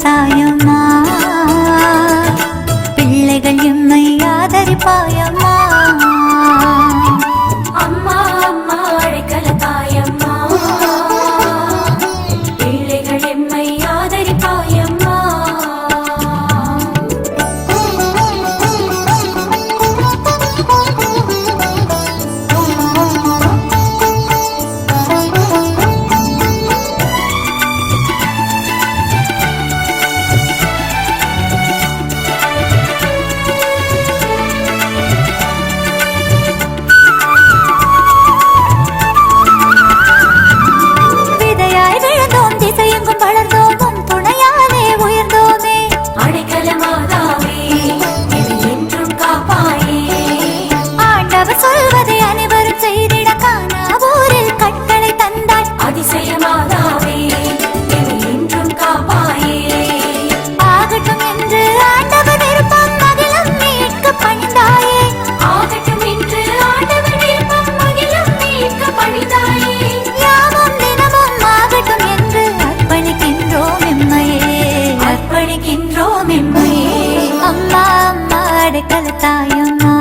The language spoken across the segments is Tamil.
தாயம்மா, பிள்ளைகள் எம்மை ஆதரிப்பாயம்மா. அம்மா அம்மா அழைக்கல தாயம்மா, பிள்ளைகள் எம்மை ஆதரிப்பாயம்மா. அம்மா அம்மா அழைக்கல தாயம்மா,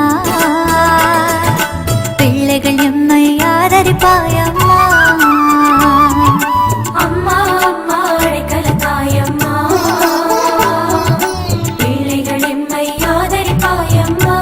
பிள்ளைகள் எம்மை ஆதரிப்பாயம்மா. அம்மா அம்மா அழைக்கல தாயம்மா, பிள்ளைகள் எம்மை ஆதரிப்பாயம்மா.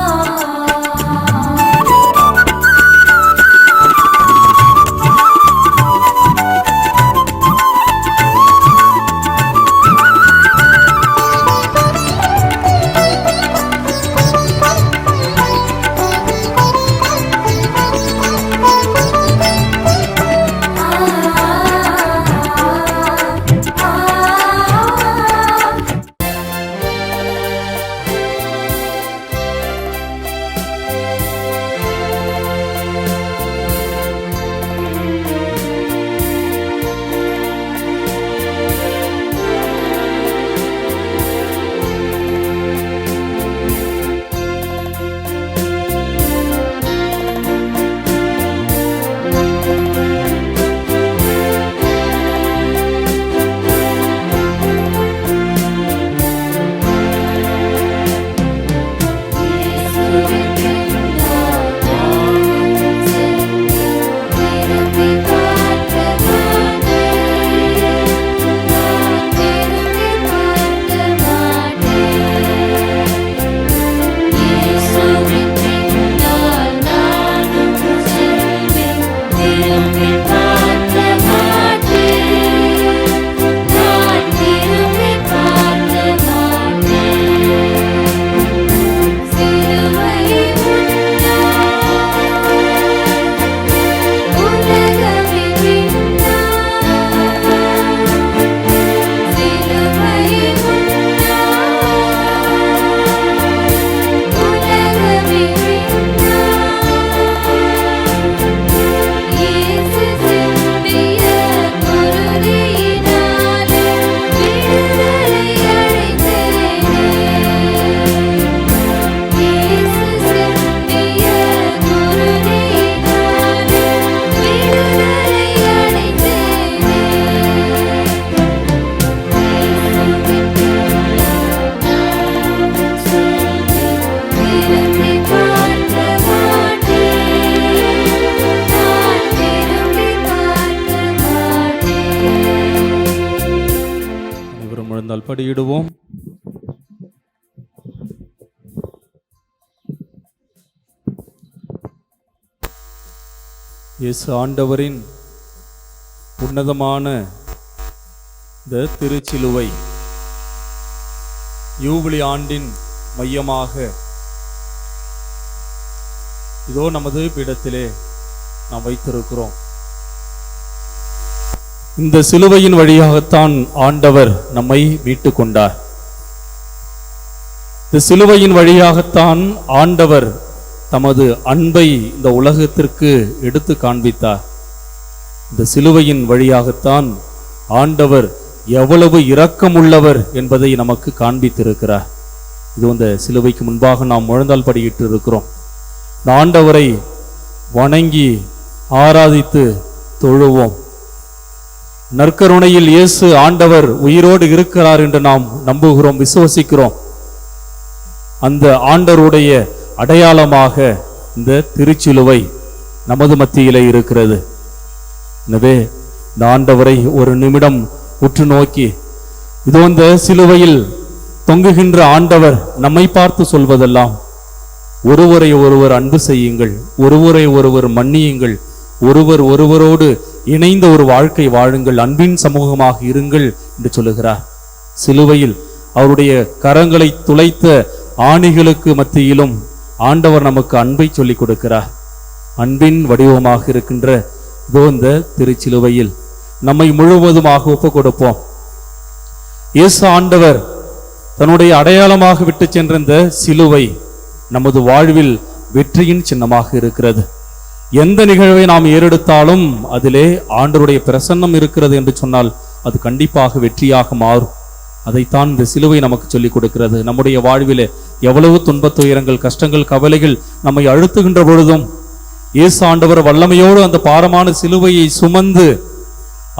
படியிடுவோம். இயேசு ஆண்டவரின் உன்னதமான இந்த திருச்சிலுவை யூபிலி ஆண்டின் மையமாக இதோ நமது பீடத்திலே நாம் வைத்திருக்கிறோம். இந்த சிலுவையின் வழியாகத்தான் ஆண்டவர் நம்மை மீட்டு கொண்டார். இந்த சிலுவையின் வழியாகத்தான் ஆண்டவர் தமது அன்பை இந்த உலகத்திற்கு எடுத்து காண்பித்தார். இந்த சிலுவையின் வழியாகத்தான் ஆண்டவர் எவ்வளவு இரக்கமுள்ளவர் என்பதை நமக்கு காண்பித்திருக்கிறார். இது இந்த சிலுவைக்கு முன்பாக நாம் முழந்தால் படியிட்டு இருக்கிறோம். இந்த ஆண்டவரை வணங்கி ஆராதித்து தொழுவோம். நற்கருணையில் இயேசு ஆண்டவர் உயிரோடு இருக்கிறார் என்று நாம் நம்புகிறோம், விசுவசிக்கிறோம். அந்த ஆண்டவருடைய அடையாளமாக இந்த திருச்சிலுவை நமது மத்தியிலே இருக்கிறது. எனவே இந்த ஆண்டவரை ஒரு நிமிடம் உற்று நோக்கி, இதோ இந்த சிலுவையில் தொங்குகின்ற ஆண்டவர் நம்மை பார்த்து சொல்வதெல்லாம், ஒருவரை ஒருவர் அன்பு செய்யுங்கள், ஒருவரை ஒருவர் மன்னியுங்கள், ஒருவர் ஒருவரோடு இணைந்த ஒரு வாழ்க்கை வாழுங்கள், அன்பின் சமூகமாக இருங்கள் என்று சொல்லுகிறார். சிலுவையில் அவருடைய கரங்களை துளைத்த ஆணிகளுக்கு மத்தியிலும் ஆண்டவர் நமக்கு அன்பை சொல்லிக் கொடுக்கிறார். அன்பின் வடிவமாக இருக்கின்ற இதோ இந்த திருச்சிலுவையில் நம்மை முழுவதுமாக ஒப்பு கொடுப்போம். இயேசு ஆண்டவர் தன்னுடைய அடையாளமாக விட்டு சென்ற இந்த சிலுவை நமது வாழ்வில் வெற்றியின் சின்னமாக இருக்கிறது. எந்த நிகழ்வை நாம் ஏறெடுத்தாலும் அதிலே ஆண்டவருடைய பிரசன்னம் இருக்கிறது என்று சொன்னால் அது கண்டிப்பாக வெற்றியாக மாறும். அதைத்தான் இந்த சிலுவை நமக்கு சொல்லிக் கொடுக்கிறது. நம்முடைய வாழ்விலே எவ்வளவு துன்பத் துயரங்கள், கஷ்டங்கள், கவலைகள் நம்மை அழுத்துகின்ற பொழுதும் இயேசு ஆண்டவர் வல்லமையோடு அந்த பாரமான சிலுவையை சுமந்து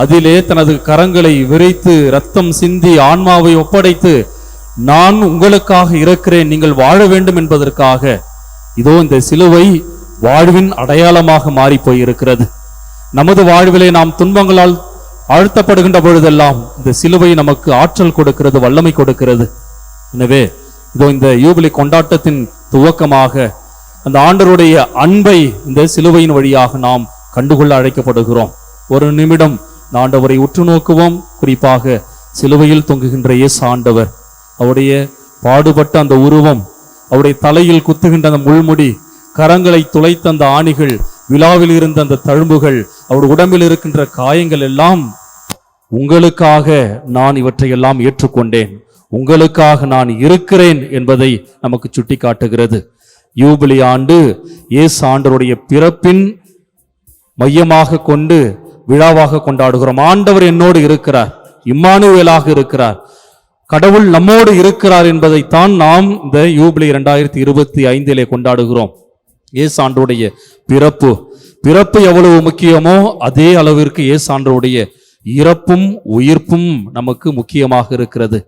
அதிலே தனது கரங்களை விரித்து இரத்தம் சிந்தி ஆன்மாவை ஒப்படைத்து, நான் உங்களுக்காக இருக்கிறேன், நீங்கள் வாழ வேண்டும் என்பதற்காக இதோ இந்த சிலுவை வாழ்வின் அடையாளமாக மாறி போயிருக்கிறது. நமது வாழ்விலே நாம் துன்பங்களால் ஆழ்த்தப்படுகின்ற பொழுதெல்லாம் இந்த சிலுவை நமக்கு ஆற்றல் கொடுக்கிறது, வல்லமை கொடுக்கிறது. எனவே இதோ இந்த யூபிலி கொண்டாட்டத்தின் துவக்கமாக அந்த ஆண்டவருடைய அன்பை இந்த சிலுவையின் வழியாக நாம் கண்டுகொள்ள அழைக்கப்படுகிறோம். ஒரு நிமிடம் இந்த ஆண்டவரை உற்று நோக்குவோம். குறிப்பாக சிலுவையில் தொங்குகின்ற இயேசு ஆண்டவர், அவருடைய பாடுபட்ட அந்த உருவம், அவருடைய தலையில் குத்துகின்ற அந்த முள்முடி, கரங்களை துளைத்த அந்த ஆணிகள், விழாவில் இருந்த அந்த தழும்புகள், அவர் உடம்பில் இருக்கின்ற காயங்கள் எல்லாம், உங்களுக்காக நான் இவற்றையெல்லாம் ஏற்றுக்கொண்டேன், உங்களுக்காக நான் இருக்கிறேன் என்பதை நமக்கு சுட்டி காட்டுகிறது. யூபிலி ஆண்டு இயேசு ஆண்டவருடைய பிறப்பின் மையமாக கொண்டு விழாவாக கொண்டாடுகிறோம். ஆண்டவர் என்னோடு இருக்கிறார், இம்மானுவேலாக இருக்கிறார், கடவுள் நம்மோடு இருக்கிறார் என்பதைத்தான் நாம் இந்த யூபிலி 2025 கொண்டாடுகிறோம். இயேசு ஆண்டவருடைய பிறப்பு எவ்வளவு முக்கியமோ அதே அளவிற்கு இயேசு ஆண்டவருடைய இறப்பும் உயிர்ப்பும் நமக்கு முக்கியமாக இருக்கிறது.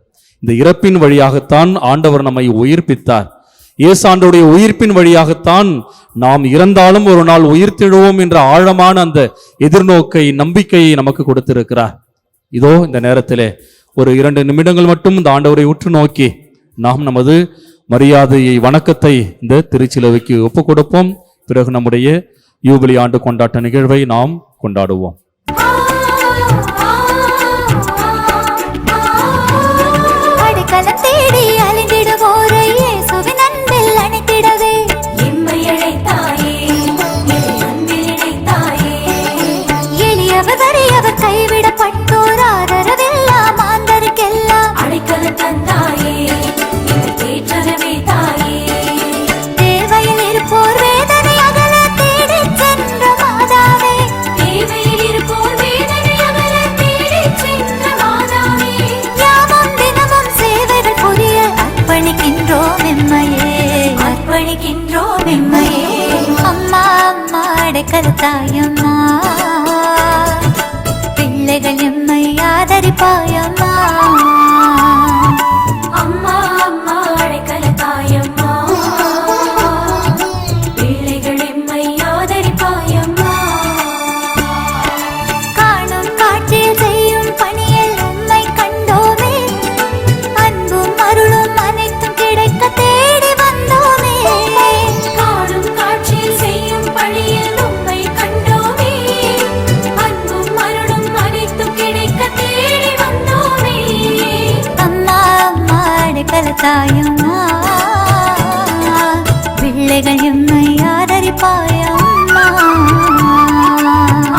இந்த இறப்பின் வழியாகத்தான் ஆண்டவர் நம்மை உயிர்ப்பித்தார். இயேசு ஆண்டவருடைய உயிர்ப்பின் வழியாகத்தான் நாம் இறந்தாலும் ஒரு நாள் உயிர்த்தெழுவோம் என்ற ஆழமான அந்த எதிர்நோக்கை, நம்பிக்கையை நமக்கு கொடுத்திருக்கிறார். இதோ இந்த நேரத்திலே ஒரு 2 நிமிடங்கள் மட்டும் இந்த ஆண்டவரை உற்று நோக்கி நாம் நமது மரியாதையை, வணக்கத்தை இந்த திருச்சிலுவைக்கு ஒப்பு கொடுப்போம். பிறகு நம்முடைய யூபிலி ஆண்டு கொண்டாட்ட நிகழ்வை நாம் கொண்டாடுவோம். அடைக்கலம் தேடி அலைந்திடுவோரை இயேசுவின் அன்பில் அணைத்திடவே, எம்மை அழைத்தாயே, என் அன்பில் இணைத்தாயே. எளியவர் வறியவர் கைவிடப்பட்டோர் ஆதரவில்லா மாந்தருக்கெல்லாம் அடைக்கலம் தந்தாயே, என்னை தேற்றரவே தாயே. தேவையில் இருப்போர் வேதனை அகல தேடிச் சென்ற மாதாவே, தேவையில் இருப்போர் வேதனை அகல தேடிச் சென்ற மாதாவே. யாமும் தினமும் சேவைகள் புரிய அர்ப்பணிக்கின்றோம் எம்மையே, அர்ப்பணிக்கின்றோம் எம்மையே. அம்மா அம்மா அடைக்கலத்தாயம்மா, பிள்ளைகள் எம்மை ஆதரிப்பாயம்மா. அம்மா அம்மா அடைக்கலத்தாயம்மா, பிள்ளைகள் எம்மை ஆதரிப்பாயம்மா. காணும் காட்சியில் செய்யும் பணியில் உம்மை கண்டோமே, அன்பும் அருளும் அனைத்தும் கிடைக்க தேடி வந்தோமே. காணும் காட்சியில் செய்யும் பணியில் உம்மை கண்டோமே, அன்பும் அருளும் அனைத்தும் கிடைக்க தேடி வந்தோமே. அம்மா அம்மா அடைக்கலத்தாயம்மா, பிள்ளைகள் எம்மை ஆதரிப்பாயம்மா.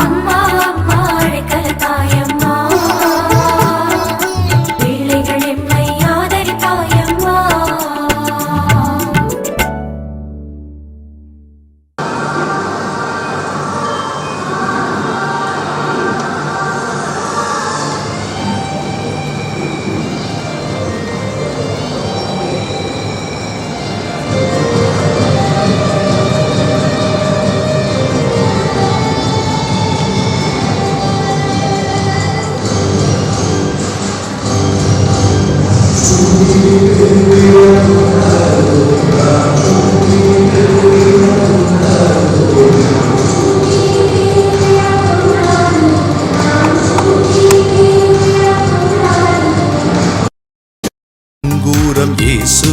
அம்மா அம்மா அடைக்கலத்தாயம்மா, பிள்ளைகள் எம்மை ஆதரிப்பாயம்மா.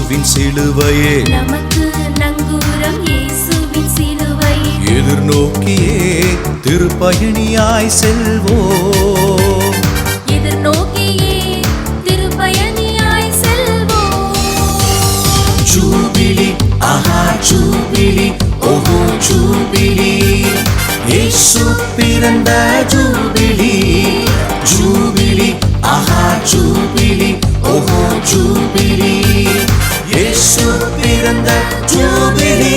இயேசுவின் சிலுவையே நமக்கு நங்கூரம் இயேசுவின் சிலுவையே எதிர்நோக்கியே திருப்பயணியாய் செல்வோம் எதிர்நோக்கியே திருப்பயணியாய் செல்வோம் ஜூபிலி ஆஹா ஜூபிலி ஓஹோ ஜூபிலி இயேசு பிறந்த ஜூபிலி ஜூபிலி ஆஹா ஜூபிலி ஓஹோ ஜூபிலி இயேசு பிறந்த ஜூபிலி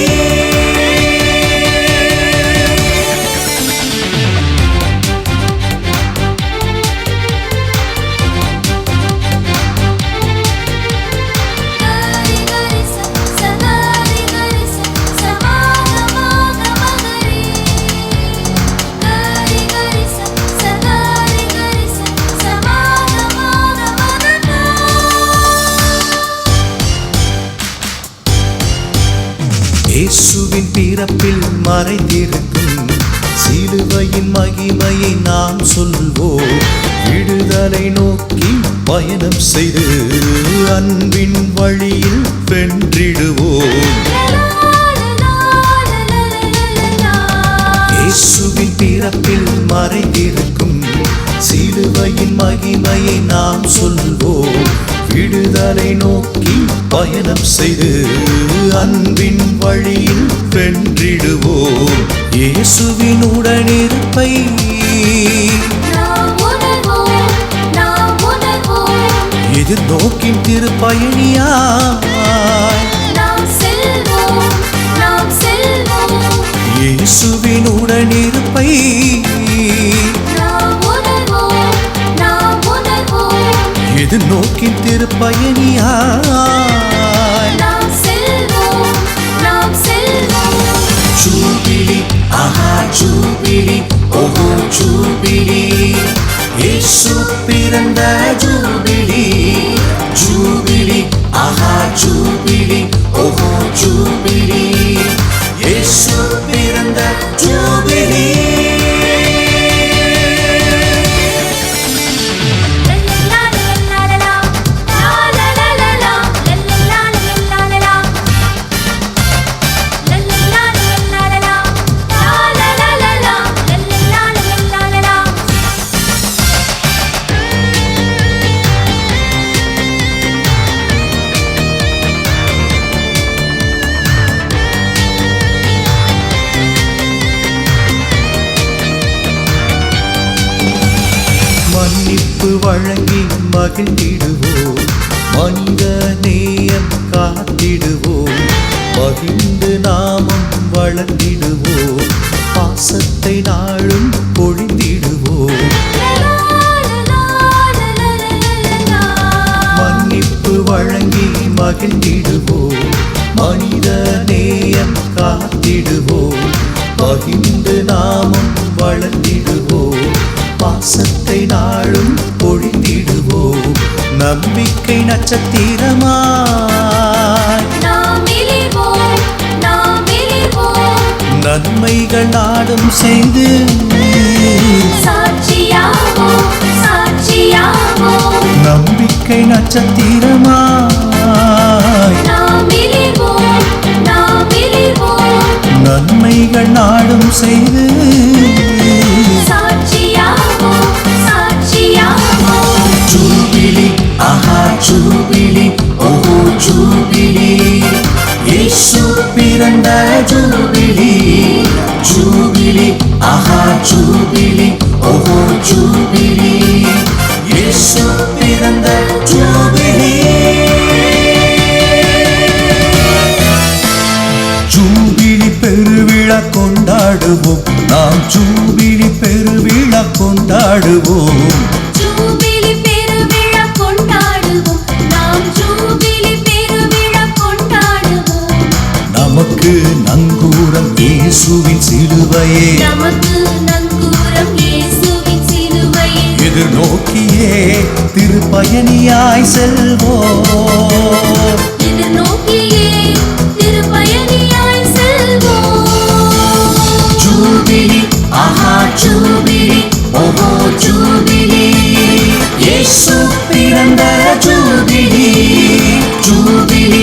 இயேசுவின் பிறப்பில் மறைந்திருக்கும் சிலுவையின் மகிமையை நாம் சொல்வோம் விடுதலை நோக்கி பயணம் செய்து அன்பின் வழியில் வென்றிடுவோம் இயேசுவின் பிறப்பில் மறைந்திருக்கும் சிலுவையின் மகிமையை நாம் சொல்வோம் விடுதலை நோக்கி பயணம் செய்து அன்பின் வழியில் வென்றிடுவோம் இயேசுவின் உடனிருப்பை எதிர்நோக்கின் திருப்பயணியாய் இயேசுவின் உடனிருப்பை எதிர்நோக்கின் திருப்பயணியாய் ஜூபிலி ஆஹா ஜூபிலி ஓஹோ ஜூபிலி இயேசு பிறந்த ஜூபிலி ஜூபிலி ஆஹா ஜூபிலி ஓஹோ ஜூபிலி இயேசு பிறந்த ஜூபிலி மன்னிப்பு வழங்கி மகிழ்ந்திடுவோம் மனித நேயம் காத்திடுவோம் மகிழ்ந்து நாமம் வளர்ந்திடுவோம் பாசத்தை நாளும் பொழிந்திடுவோம் மன்னிப்பு வழங்கி மகிழ்ந்திடுவோம் மனித நேயம் காத்திடுவோம் மகிழ்ந்து நாமம் வளர்ந்திடுவோம் பாசத்தை நாளும் பொழிந்திடுவோம் நம்பிக்கை நட்சத்திரமாய் நன்மைகள் நாடும் செய்து நம்பிக்கை நட்சத்திரமாய் நன்மைகள் நாடும் செய்து ஜூபிலி ஆஹா ஜூபிலி ஓஹோ ஜூபிலி இயேசு பிறந்த ஜூபிலி ஜூபிலி ஆஹா ஜூபிலி ஓஹோ ஜூபிலி இயேசு பிறந்த ஜூபிலி ஜூபிலி பெருவிழா கொண்டாடுவோம் நாம் ஜூபிலி பெருவிழா கொண்டாடுவோம் நமக்கு நங்கூரம் இயேசுவின் சிலுவையே எதிர்நோக்கியே திருப்பயணியாய் செல்வோம் ஜூபிலி ஆஹா ஜூபிலி ஓஹோ ஜூபிலி இயேசு பிறந்த ஜூபிலி ஜூபிலி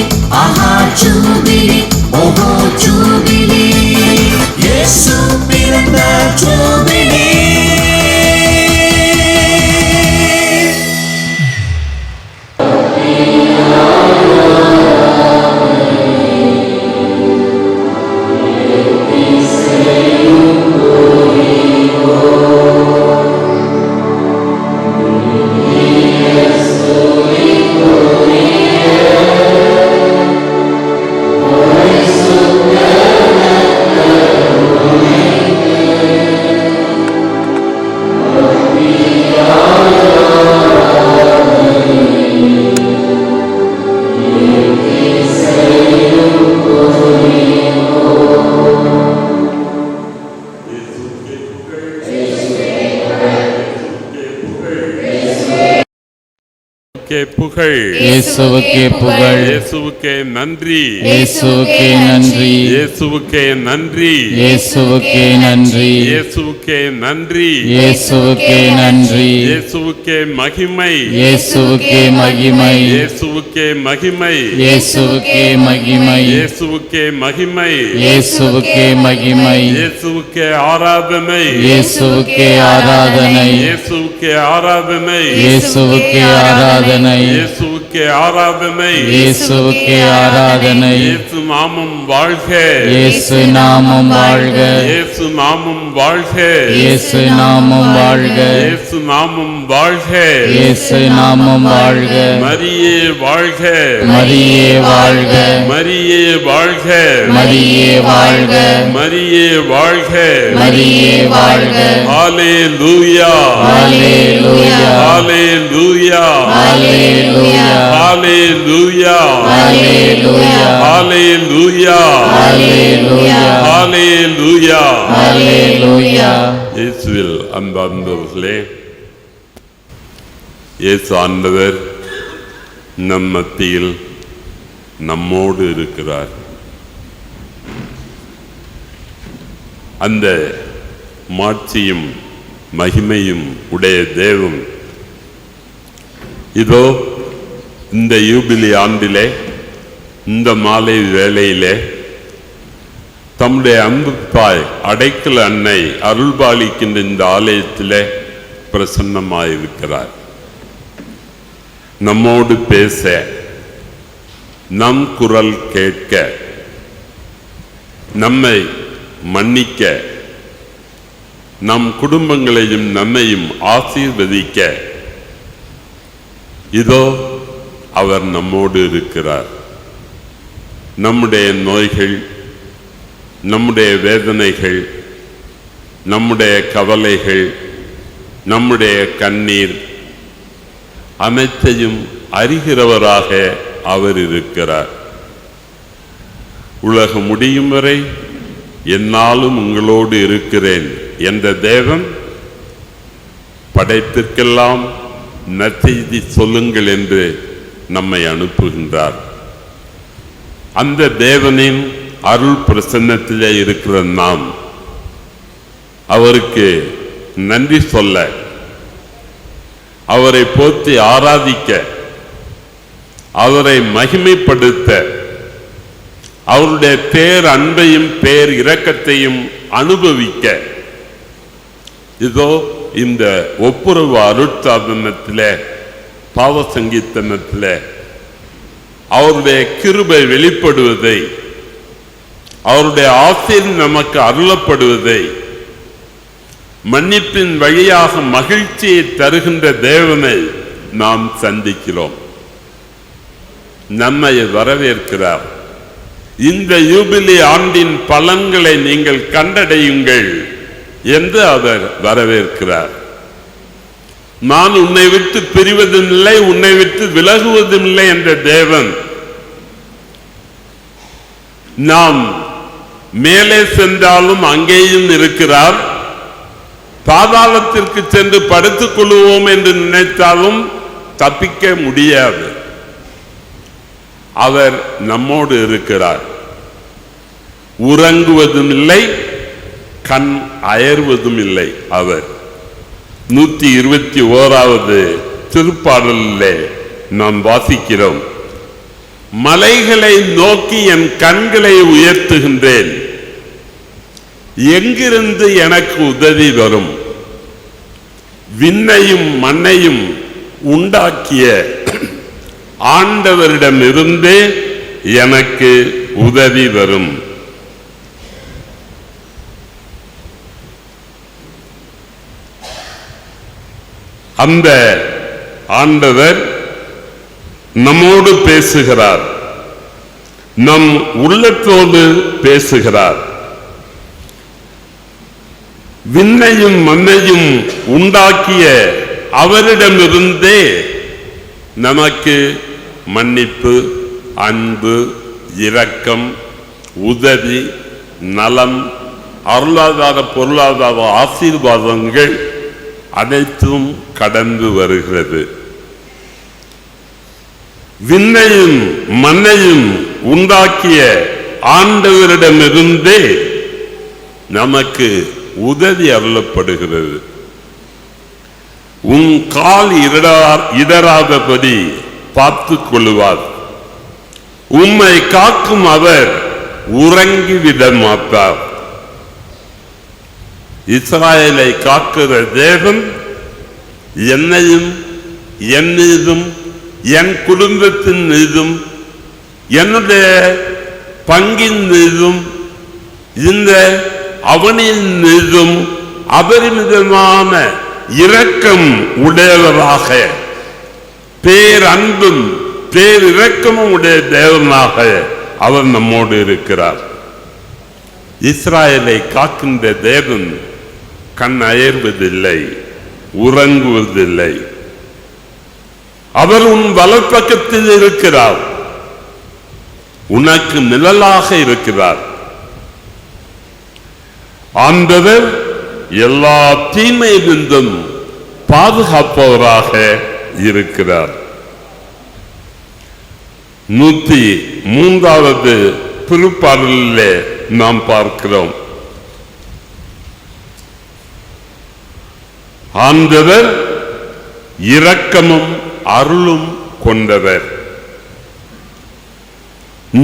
இயேசுவுக்கே புகழ், இயேசுவுக்கே புகழ், இயேசுவுக்கே நன்றி, இயேசுவுக்கே நன்றி, இயேசுவுக்கே நன்றி, இயேசுவுக்கே நன்றி, இயேசுவுக்கே நன்றி, இயேசுவுக்கே நன்றி, இயேசுவுக்கே மகிமை, இயேசுவுக்கே மகிமை, இயேசுவுக்கே மகிமை, இயேசுவுக்கே மகிமை, இயேசுவுக்கே மகிமை, இயேசுவுக்கே மகிமை, இயேசுவுக்கே ஆராதனை, இயேசுவுக்கே ஆராதனை, இயேசுவுக்கே ஆராதனை, இயேசுவுக்கே ஆராதனை, இயேசுவுக்கே ஆராதனை, இயேசுவுக்கே ஆராதனை, இயேசு நாமம் வாழ்க, இயேசு நாமம் வாழ்க, இயேசு நாமம் வாழ்க, இயேசு நாமம் வாழ்க, இயேசு நாமம் வாழ்க, இயேசு நாமம் வாழ்க, மரியே வாழ்க, மரியே வாழ்க, மரியே வாழ்க, மரியே வாழ்க, மரியே வாழ்க, மரியே வாழ்க, ஹalleluya, ஹalleluya, ஹalleluya, ஹalleluya, ஹalleluya, ஹalleluya, ஹalleluya, ஹalleluya, ஹalleluya. ஹalleluya. இயேசுவில் அன்பார்ந்தவர்களே, இயேசு ஆண்டவர் நம் மத்தியில் நம்மோடு இருக்கிறார். அந்த மாட்சியும் மகிமையும் உடைய தேவன் இதோ இந்த யூபிலி ஆண்டிலே, இந்த மாலை வேளையிலே தம்முடைய அன்பு தாய் அடைக்கல அன்னை அருள்பாலிக்கின்ற இந்த ஆலயத்திலே பிரசன்னமாயிருக்கிறார். நம்மோடு பேச, நம் குரல் கேட்க, நம்மை மன்னிக்க, நம் குடும்பங்களையும் நம்மையும் ஆசீர்வதிக்க இதோ அவர் நம்மோடு இருக்கிறார். நம்முடைய நோய்கள், நம்முடைய வேதனைகள், நம்முடைய கவலைகள், நம்முடைய கண்ணீர் அனைத்தையும் அறிகிறவராக அவர் இருக்கிறார். உலகம் முடியும் வரை என்னாலும் உங்களோடு இருக்கிறேன் என்ற தேவன் படைத்திற்கெல்லாம் நற்செய்தி சொல்லுங்கள் என்று நம்மை அனுப்புகின்றார். அந்த தேவனின் அருள் பிரசன்னத்திலே இருக்கிற நாம் அவருக்கு நன்றி சொல்ல, அவரை போற்றி ஆராதிக்க, அவரை மகிமைப்படுத்த, அவருடைய பேர் அன்பையும் பேர் இரக்கத்தையும் அனுபவிக்க இதோ இந்த ஒப்புரவு அருட்சாதனத்திலே, பாவ சங்கீர்த்தனத்திலே அவருடைய கிருபை வெளிப்படுவதை, அவருடைய ஆசீர்வாதம் நமக்கு அருளப்படுவதை, மன்னிப்பின் வழியாக மகிழ்ச்சியை தருகின்ற தேவனை நாம் சந்திக்கிறோம். நம்மை வரவேற்கிறார். இந்த யூபிலி ஆண்டின் பலன்களை நீங்கள் கண்டடையுங்கள் என்று அவர் வரவேற்கிறார். நான் உன்னை விட்டு பிரிவதும் இல்லை, உன்னை விட்டு விலகுவதும் இல்லை என்ற தேவன் நாம் மேலே சென்றாலும் அங்கேயும் இருக்கிறார். பாதாளத்திற்கு சென்று படுத்துக் கொள்வோம் என்று நினைத்தாலும் தப்பிக்க முடியாது. அவர் நம்மோடு இருக்கிறார். உறங்குவதும் இல்லை, கண் அயர்வதும் இல்லை. அவர் 121வது திருப்பாடலிலே நாம் வாசிக்கிறோம், மலைகளை நோக்கி என் கண்களை உயர்த்துகின்றேன், எங்கிருந்து எனக்கு உதவி வரும்? விண்ணையும் மண்ணையும் உண்டாக்கிய ஆண்டவரிடமிருந்தே எனக்கு உதவி வரும். அந்த ஆண்டவர் நம்மோடு பேசுகிறார், நம் உள்ளத்தோடு பேசுகிறார். விண்ணையும் மண்ணையும் உண்டாக்கிய அவரிடமிருந்தே நமக்கு மன்னிப்பு, அன்பு, இரக்கம், உதவி, நலம், அருளாதார பொருளாதார ஆசீர்வாதங்கள் அனைத்தும் கடந்து வருகிறது. விண்ணையும் மண்ணையும் உண்டாக்கிய ஆண்டவரிடமிருந்தே நமக்கு உதவி அருளப்படுகிறது. உன் கால் இடராதபடி பார்த்துக் கொள்வார். உம்மை காக்கும் அவர் உறங்கி விட மாட்டார். இஸ்ராயலை காக்கிற தேவன் என்னையும் என் மீதும் என் குடும்பத்தின் மீதும் என்னுடைய பங்கின் மீதும் இந்த அவனின் மீதும் அபரிமிதமான இரக்கம் உடையவராக பேரன்பும் பேரிரக்கமும் உடைய தேவனாக அவர் நம்மோடு இருக்கிறார். இஸ்ராயலை காக்கின்ற தேவன் கண் அயர்வதில்லை, உறங்குவதில்லை. அவர் உன் வலப்பக்கத்தில் இருக்கிறார், உனக்கு நிழலாக இருக்கிறார். ஆண்டவர் எல்லா தீமையிலிருந்தும் பாதுகாப்பவராக இருக்கிறார். 103வது திருப்பாடலிலே நாம் பார்க்கிறோம், ஆண்டவர் இரக்கமும் அருளும் கொண்டவர்,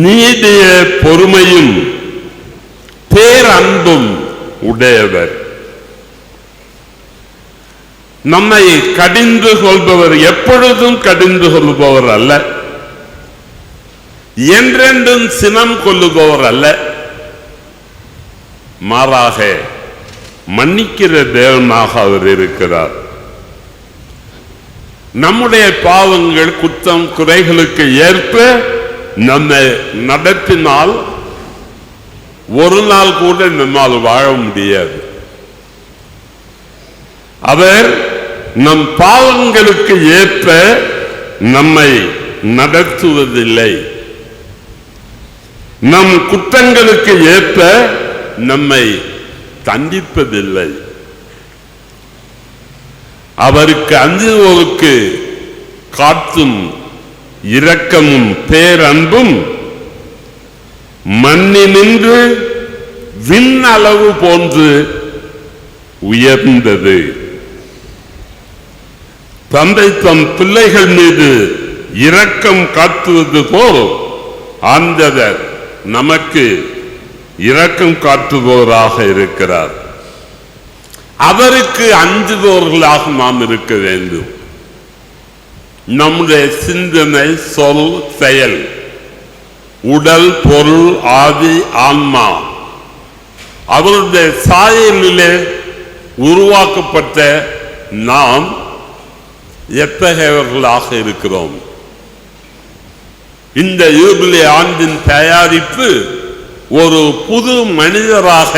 நீதிய பொறுமையும் பேரன்பும் உடையவர். நம்மை கடிந்து கொள்பவர் எப்பொழுதும் கடிந்து கொள்பவர் அல்ல, என்றென்றும் சினம் கொள்ளுபவர் அல்ல. மாறாக மன்னிக்கிற தேவனாக அவர் இருக்கிறார். நம்முடைய பாவங்கள் குற்றம் குறைகளுக்கு ஏற்ப நம்மை நடத்தினால் ஒரு நாள் கூட நம்மால் வாழ முடியாது. அவர் நம் பாவங்களுக்கு ஏற்ப நம்மை நடத்துவதில்லை, நம் குற்றங்களுக்கு ஏற்ப நம்மை தண்டிப்பதில்லை. அவருக்கு அஞ்சுவோருக்கு காத்தும் இரக்கமும் பேரன்பும் மண்ணினின்று விண்ணளவு போன்று உயர்ந்தது. தந்தை தம் பிள்ளைகள் மீது இரக்கம் காட்டுவது போல் ஆண்டவர் நமக்கு இரக்கம் காட்டுபவராக இருக்கிறார். அவருக்கு அஞ்சுபவர்களாக நாம் இருக்க வேண்டும். நம்முடைய சிந்தனை, சொல், செயல், உடல், பொருள், ஆவி, ஆன்மா அவருடைய சாயலிலே உருவாக்கப்பட்ட நாம் எத்தகையவர்களாக இருக்கிறோம்? இந்த யூபிலி ஆண்டின் தயாரிப்பு ஒரு புது மனிதராக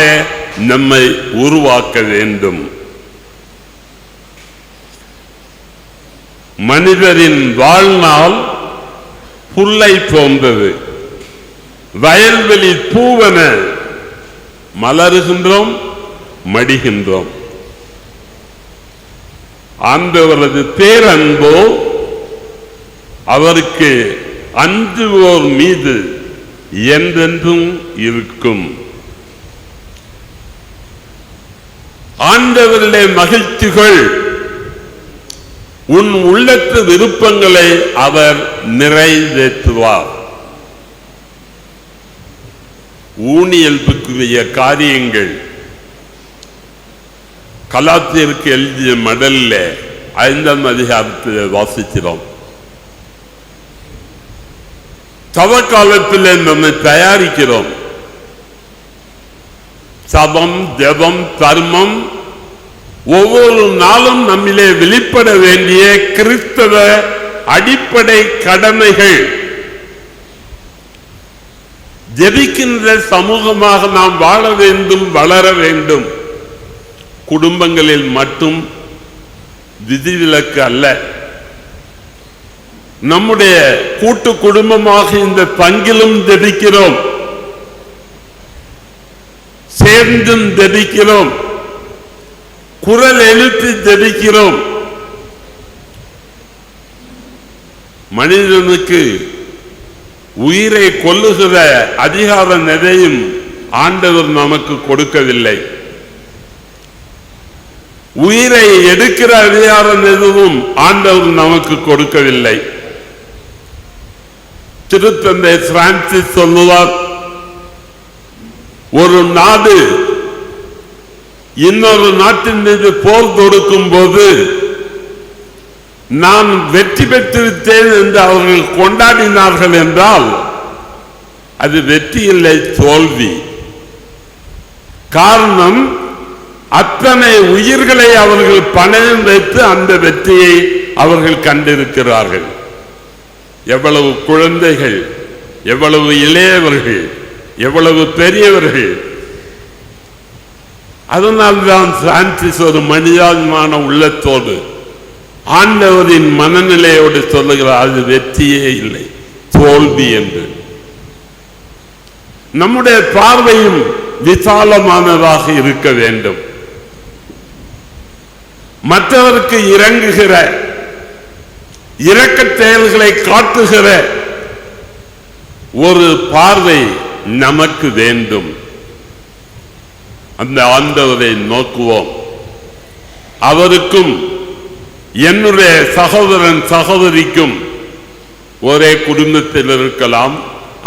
நம்மை உருவாக்க வேண்டும். மனிதரின் வாழ்நாள் புல்லை போன்றது. வயல்வெளி பூவன மலருகின்றோம், மடிகின்றோம். ஆண்டவரது பேரன்போ அவருக்கு அஞ்சுவோர் மீது என்றென்றும் இருக்கும். ஆண்டவரிலே மகிழ்ச்சிகள், உன் உள்ளத்து விருப்பங்களை அவர் நிறைவேற்றுவார். ஊனியல்புக்குரிய காரியங்கள் கலாத்தியருக்கு எழுதிய மடல்ல 5ஆம் அதிகாரத்தில் வாசிக்கிறோம். தவ காலத்தில் நம்மை தயாரிக்கிறோம். சபம், ஜெபம், தர்மம் ஒவ்வொரு நாளும் நம்மிலே வெளிப்பட வேண்டிய கிறிஸ்தவ அடிப்படை கடமைகள். ஜெபிக்கின்ற சமூகமாக நாம் வாழ வேண்டும், வளர வேண்டும். குடும்பங்களில் மட்டும் விதிவிலக்கு அல்ல. நம்முடைய கூட்டு குடும்பமாக இந்த பங்கிலும் ஜெபிக்கிறோம், சேர்ந்தும் ஜெபிக்கிறோம், குரல் எழுப்பி ஜெபிக்கிறோம். மனிதனுக்கு உயிரை கொல்லுகிற அதிகாரம் எதையும் ஆண்டவர் நமக்கு கொடுக்கவில்லை. உயிரை எடுக்கிற அதிகாரம் எதுவும் ஆண்டவர் நமக்கு கொடுக்கவில்லை. திருத்தந்தை பிரான்சிஸ் சொல்லுவார், ஒரு நாடு இன்னொரு நாட்டின் மீது போர் தொடுக்கும் போது நான் வெற்றி பெற்றுவிட்டேன் என்று அவர்கள் கொண்டாடினார்கள் என்றால் அது வெற்றி இல்லை, தோல்வி. காரணம், அத்தனை உயிர்களை அவர்கள் பணயம் வைத்து அந்த வெற்றியை அவர்கள் கண்டிருக்கிறார்கள். எவ்வளவு குழந்தைகள், எவ்வளவு இளையவர்கள், எவ்வளவு பெரியவர்கள். அதனால்தான் பிரான்சிஸ் ஒரு மனிதாபிமான உள்ளத்தோடு ஆண்டவரின் மனநிலையோடு சொல்லுகிறார், அது வெற்றியே இல்லை, தோல்வி என்று. நம்முடைய பார்வையும் விசாலமானதாக இருக்க வேண்டும். மற்றவருக்கு இறங்குகிற, இரக்க செயல்களை காட்டுகிற ஒரு பார்வை நமக்கு வேண்டும். அந்த ஆண்டவரை நோக்குவோம். அவருக்கும் என்னுடைய சகோதரன் சகோதரிக்கும் ஒரே குடும்பத்தில் இருக்கலாம்,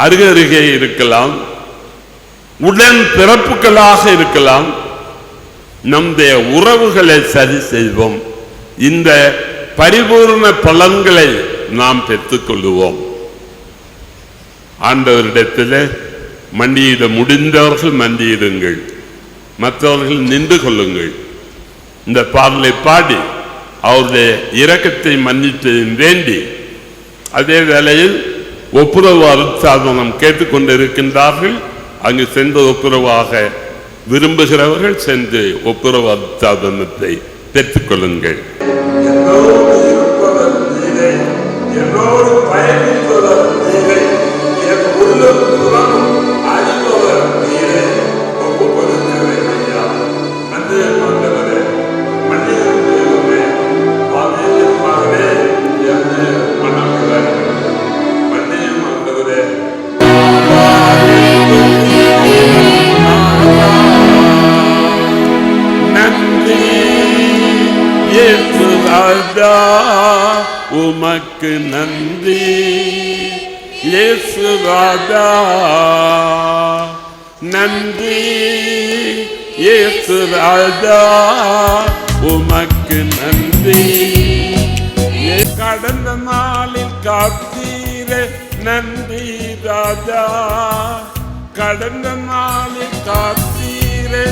அருகருகே இருக்கலாம், உடன் பிறப்புகளாக இருக்கலாம். நம்முடைய உறவுகளை சரி செய்வோம். இந்த பரிபூர்ண பலன்களை நாம் பெற்றுக்கொள்வோம். ஆண்டவரிடத்தில் மண்டியிட முடிந்தவர்கள் மண்டியிடுங்கள், மற்றவர்கள் நின்று கொள்ளுங்கள். இந்த பாடலை பாடி அவருடைய இரக்கத்தை மன்னித்து வேண்டி, அதே வேளையில் ஒப்புரவு அருட்சாதனம் கேட்டுக்கொண்டிருக்கின்றார்கள். அங்கு சென்று ஒப்புரவாக விரும்புகிறவர்கள் சென்று ஒப்புரவு அருட்சாதனத்தை பெற்றுக் கொள்ளுங்கள். உமக்கு நன்றி இயேசு ராஜா, நன்றி இயேசு ராஜா, உமக்கு நன்றி. கடந்த நாளில் காத்தீரே நன்றி ராஜா, கடந்த நாளில் காத்தீரே,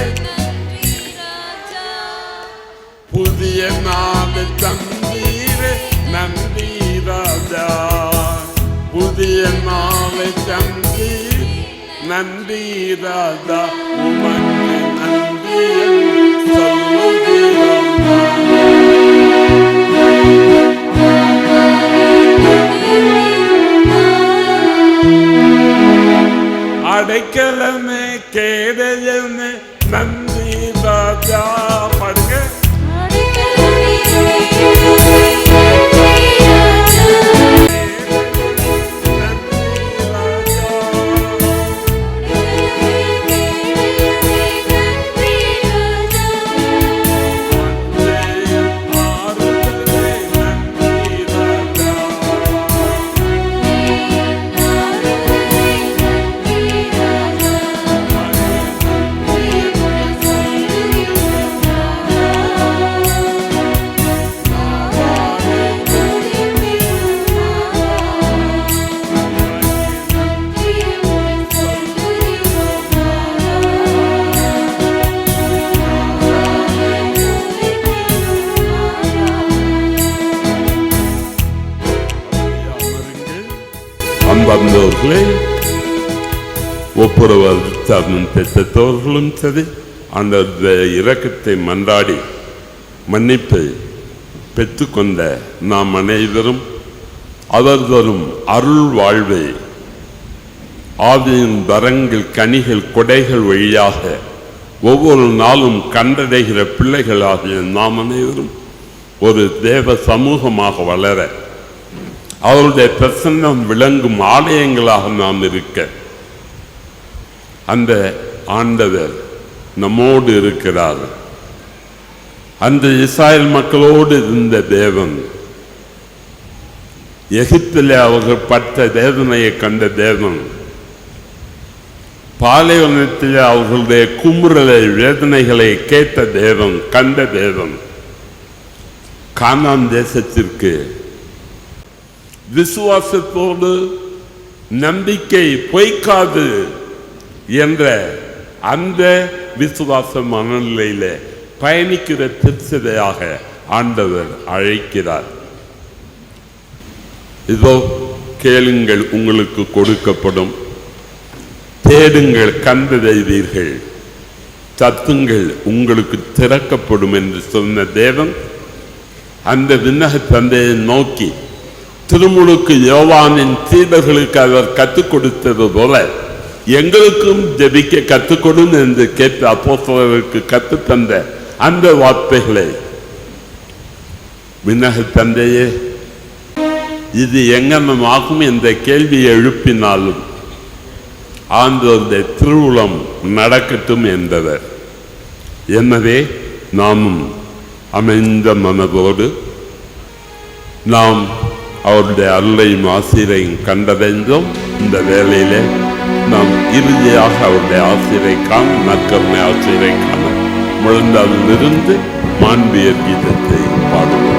புதிய நாள் தந்தீரே நன்றி ராஜா, புதிய நாளை தந்தி நன்றி ராஜா, உமக்கு நன்றி சொல்லுகிறோம். அடைக்கலமே கேடயமே நன்றி ராஜா. பாடுங்க. அன்பார்ந்தவர்களே, ஒப்புரவு அருட்சாதனம் பெற்றவர்களும் சரி, அந்த இரக்கத்தை மன்றாடி மன்னிப்பை பெற்றுக்கொண்ட நாம் அனைவரும் அவர் தரும் அருள் வாழ்வை ஆவியின் வரங்கள், கனிகள், கொடைகள் வழியாக ஒவ்வொரு நாளும் கண்டடைகிற பிள்ளைகளாகிய நாம் அனைவரும் ஒரு தேவ சமூகமாக வளர அவருடைய பிரசன்னம் விளங்கும் ஆலயங்களாக நாம் இருக்க அந்த ஆண்டவர் நம்மோடு இருக்கிறார். அந்த இஸ்ராயல் மக்களோடு இருந்த தேவன், எகிப்திலே அவர்கள் பட்ட வேதனையை கண்ட தேவன், பாலைவனத்தில் அவர்களுடைய குமுறலை வேதனைகளை கேட்ட தேவன், கண்ட தேவன், கானான் தேசத்திற்கு விசுவாசத்தோடு நம்பிக்கை பொய்க்காது என்ற அந்த விசுவாச மனநிலையில பயணிக்கிற திருச்சதையாக ஆண்டவர் அழைக்கிறார். இதோ கேளுங்கள், உங்களுக்கு கொடுக்கப்படும், தேடுங்கள் கண்டடைவீர்கள், தட்டுங்கள் உங்களுக்கு திறக்கப்படும் என்று சொன்ன தேவன் அந்த விண்ணக தந்தையை நோக்கி திருமுழுக்கு யோவானின் சீடர்களுக்கு அவர் கற்றுக் கொடுத்தது போல எங்களுக்கும் ஜெபிக்க கற்றுக்கொடும் என்று கேட்ட அப்போஸ்தலர்களுக்கு கற்றுத்தந்த அந்த வார்த்தைகளை, விண்ணக தந்தையே இது எங்கனமாகும் என்ற கேள்வியை எழுப்பினாலும் ஆண்டவருடைய திருவுளம் நடக்கட்டும் என்பவர். எனவே நாமும் அமைந்த மனதோடு நாம் அவருடைய அருளையும் ஆசிரியரையும் கண்டடைந்தோம். இந்த வேளையிலே நாம் இறுதியாக அவருடைய ஆசிரியரை காண, நற்கருணை ஆசிரியரை காண முழந்தாலிலிருந்து மாண்பியர் கீதத்தை பாடுவோம்.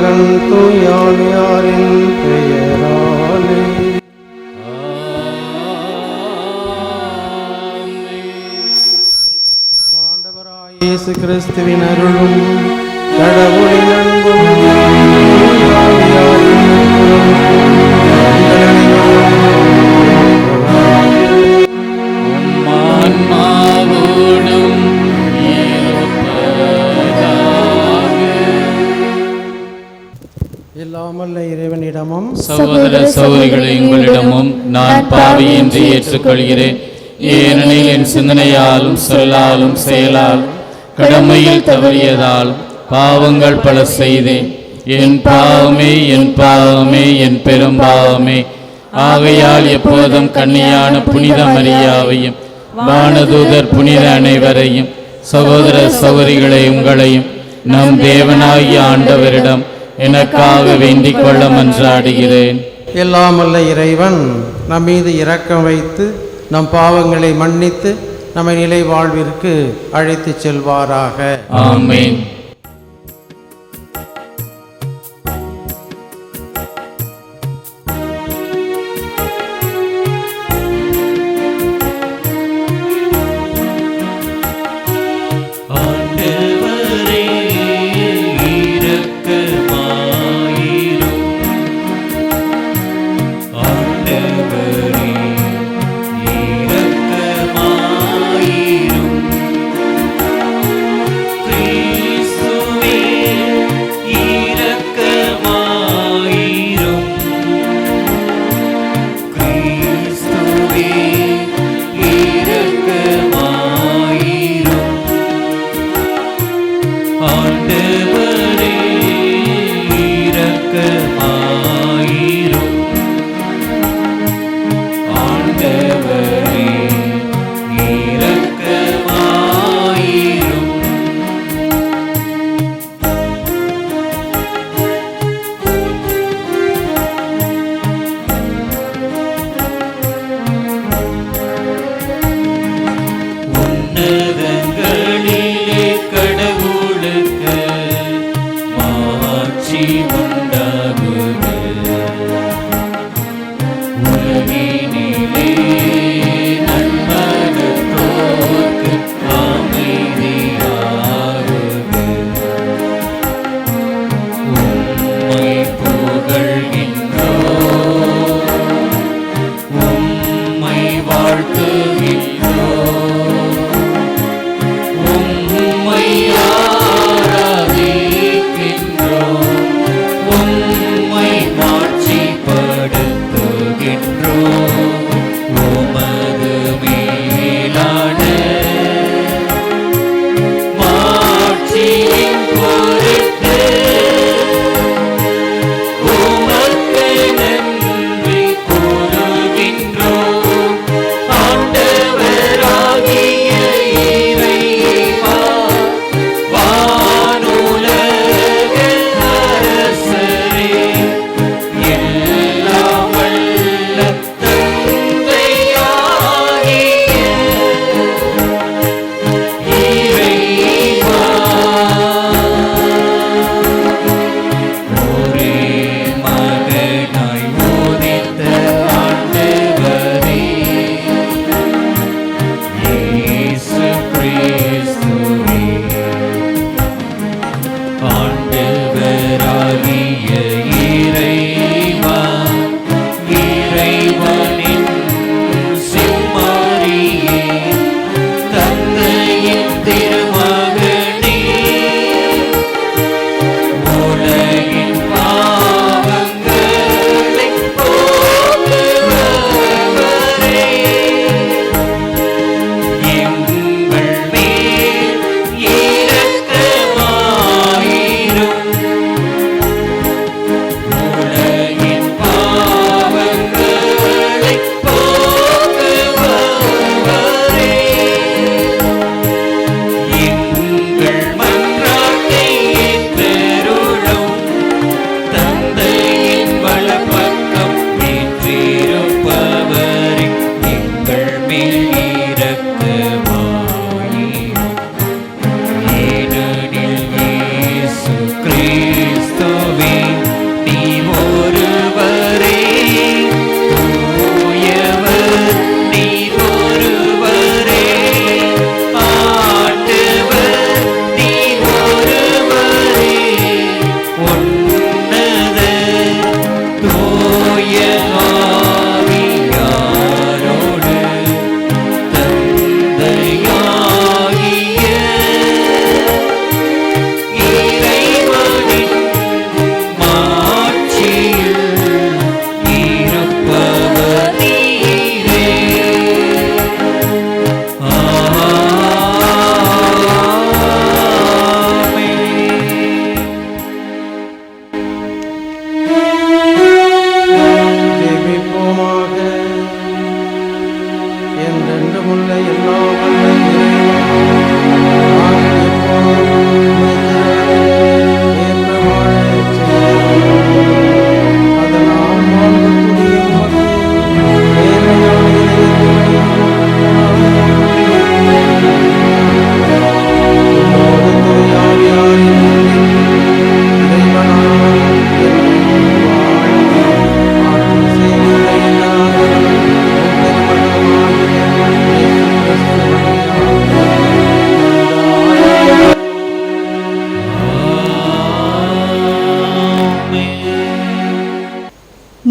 மகன் தூயானியாரின் பெயராலே. ஆண்டவராய் இயேசு கிறிஸ்துவின் அருளும் கடவுளின் அன்பும் தூயாவியாரின் ஆன்மாவோடும் இல்லாமல் இறைவனிடமும் சகோதர சகோதரிகளை உங்களிடமும் நான் பாவியின்றி ஏற்றுக்கொள்கிறேன். ஏனெனில் என் சிந்தனையாலும் சொல்லாலும் செயலாலும் கடமையில் தவறியதால் பாவங்கள் பல செய்தேன். என் பாவமே என் பாவமே என் பெரும் பாவமே. ஆகையால் எப்போதும் கன்னியான புனித மரியாவையும் வானதூதர் புனித அனைவரையும் சகோதர சகோதரிகளை உங்களையும் நம் தேவனாகிய ஆண்டவரிடம் எனக்காக வேண்டிக் கொள்ள மன்றாடுகிறேன். எல்லாமல்ல இறைவன் நம் மீது இரக்கம் வைத்து நம் பாவங்களை மன்னித்து நம்மை நிலை வாழ்விற்கு அழைத்துச் செல்வாராக. ஆமென். Please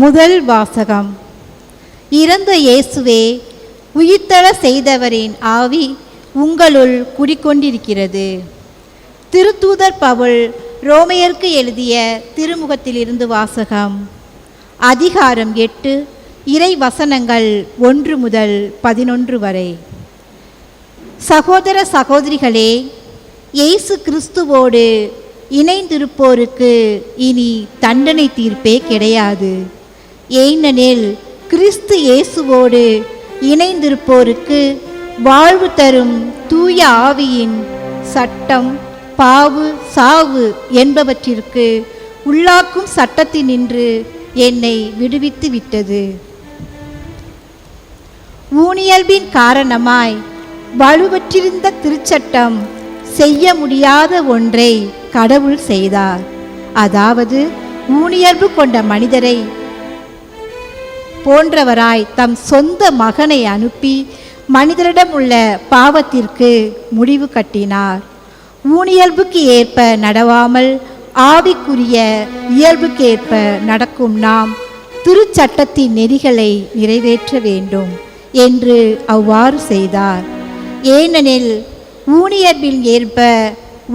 முதல் வாசகம். இறந்த இயேசுவே, உயிர்த்தெழ செய்தவரின் ஆவி உங்களுள் குடிக்கொண்டிருக்கிறது. திருத்தூதர் பவுல் ரோமையருக்கு எழுதிய திருமுகத்திலிருந்து வாசகம். அதிகாரம் 8, இறை வசனங்கள் 1 முதல் 11 வரை. சகோதர சகோதரிகளே, இயேசு கிறிஸ்துவோடு இணைந்திருப்போருக்கு இனி தண்டனை தீர்ப்பே கிடையாது. ஏனெனில் கிறிஸ்து இயேசுவோடு இணைந்திருப்போருக்கு வாழ்வு தரும் தூய ஆவியின் சட்டம் பாவு சாவு என்பவற்றிற்கு உள்ளாக்கும் சட்டத்தினின்று என்னை விடுவித்து விட்டது. ஊனியல்பின் காரணமாய் வலுவற்றிருந்த திருச்சட்டம் செய்ய முடியாத ஒன்றை கடவுள் செய்தார். அதாவது ஊனியல்பு கொண்ட மனிதரை போன்றவராய் தம் சொந்த மகனை அனுப்பி மனிதரிடம் உள்ள பாவத்திற்கு முடிவு கட்டினார். ஊனியல்புக்கு ஏற்ப நடவாமல் ஆவிக்குரிய இயல்புக்கேற்ப நடக்கும் நாம் திருச்சட்டத்தின் நெறிகளை நிறைவேற்ற வேண்டும் என்று அவ்வாறு செய்தார். ஏனெனில் ஊனியல்பில் ஏற்ப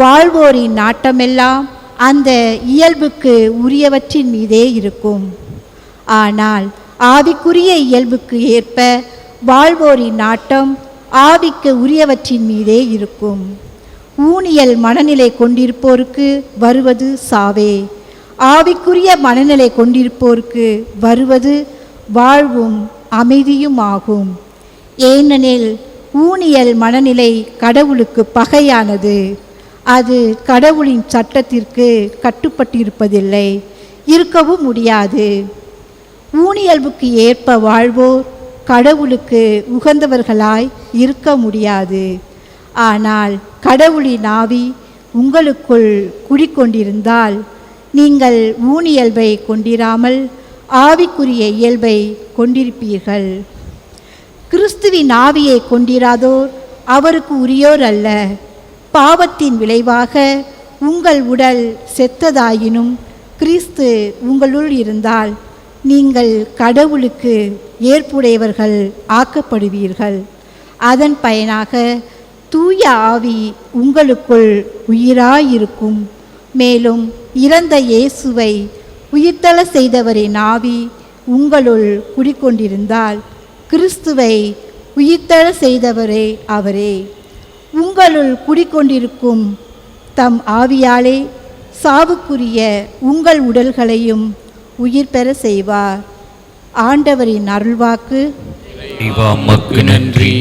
வாழ்வோரின் நாட்டமெல்லாம் அந்த இயல்புக்கு உரியவற்றின் மீதே இருக்கும். ஆனால் ஆவிக்குரிய இயல்புக்கு ஏற்ப வாழ்வோரின் நாட்டம் ஆவிக்கு உரியவற்றின் மீதே இருக்கும். ஊனியல் மனநிலை கொண்டிருப்போருக்கு வருவது சாவே, ஆவிக்குரிய மனநிலை கொண்டிருப்போருக்கு வருவது வாழ்வும் அமைதியும் ஆகும். ஏனெனில் ஊனியல் மனநிலை கடவுளுக்கு பகையானது. அது கடவுளின் சட்டத்திற்கு கட்டுப்பட்டிருப்பதில்லை, இருக்கவும் முடியாது. ஊனியல்புக்கு ஏற்ப வாழ்வோர் கடவுளுக்கு உகந்தவர்களாய் இருக்க முடியாது. ஆனால் கடவுளின் ஆவி உங்களுக்குள் குடிக்கொண்டிருந்தால் நீங்கள் ஊனியல்பை கொண்டிராமல் ஆவிக்குரிய இயல்பை கொண்டிருப்பீர்கள். கிறிஸ்துவின் ஆவியை கொண்டிராதோர் அவருக்கு உரியோர் அல்ல. பாவத்தின் விளைவாக உங்கள் உடல் செத்ததாயினும் கிறிஸ்து உங்களுள் இருந்தால் நீங்கள் கடவுளுக்கு ஏற்புடையவர்கள் ஆக்கப்படுவீர்கள். அதன் பயனாக தூய ஆவி உங்களுக்குள் உயிராயிருக்கும். மேலும் இறந்த இயேசுவை உயிர்த்தெழ செய்தவரின் ஆவி உங்களுள் குடிக்கொண்டிருந்தால் கிறிஸ்துவை உயிர்த்தெழ செய்தவரே அவரே. உங்களுள் குடிக்கொண்டிருக்கும் தம் ஆவியாலே சாவுக்குரிய உங்கள் உடல்களையும் உயிர் பெற செய்வார். ஆண்டவரின் அருள்வாக்கு. இறைவாமக்கு நன்றி.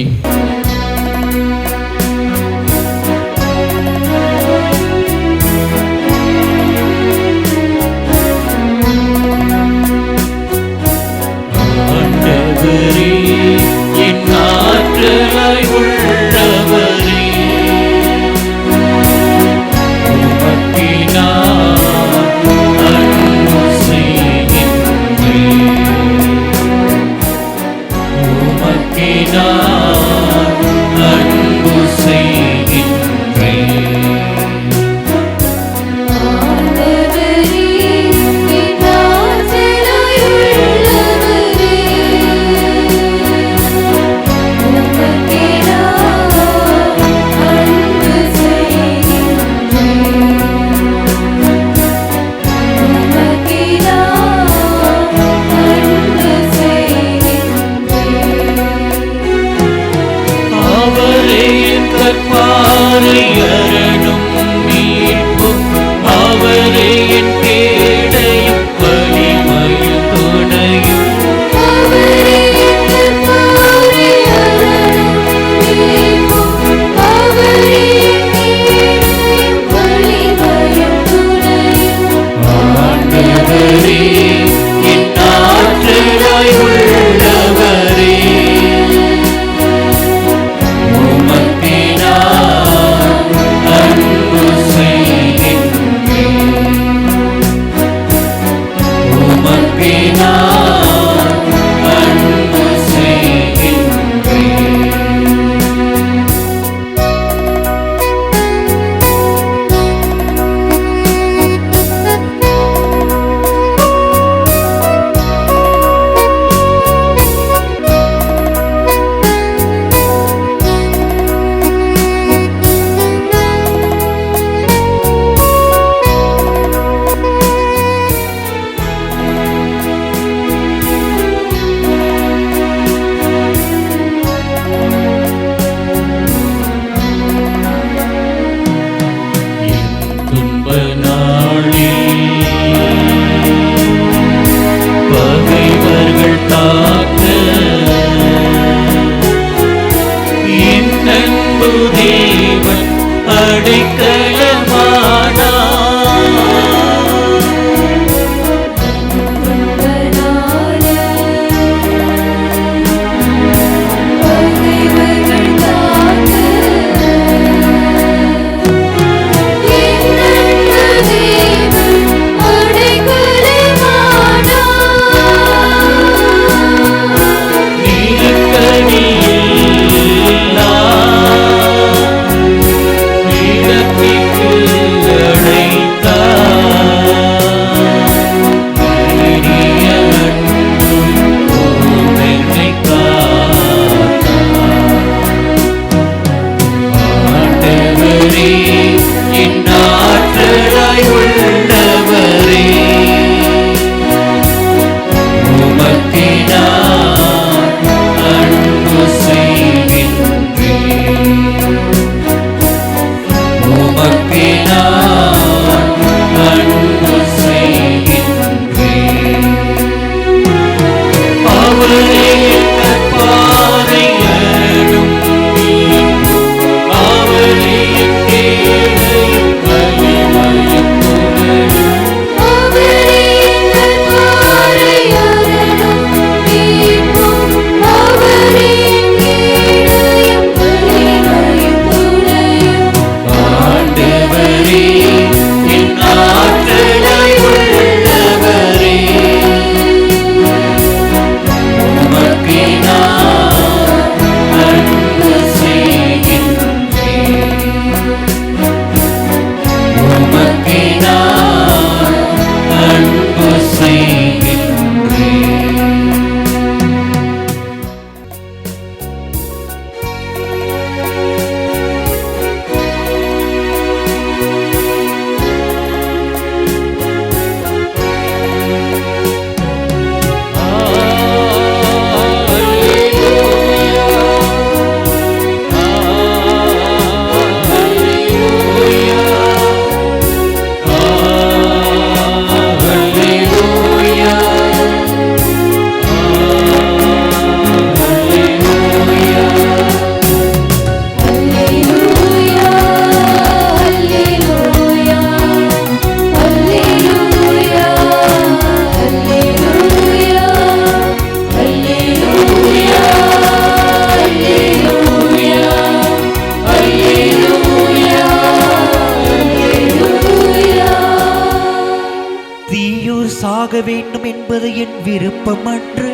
என்பது என் விருப்பம் அன்று.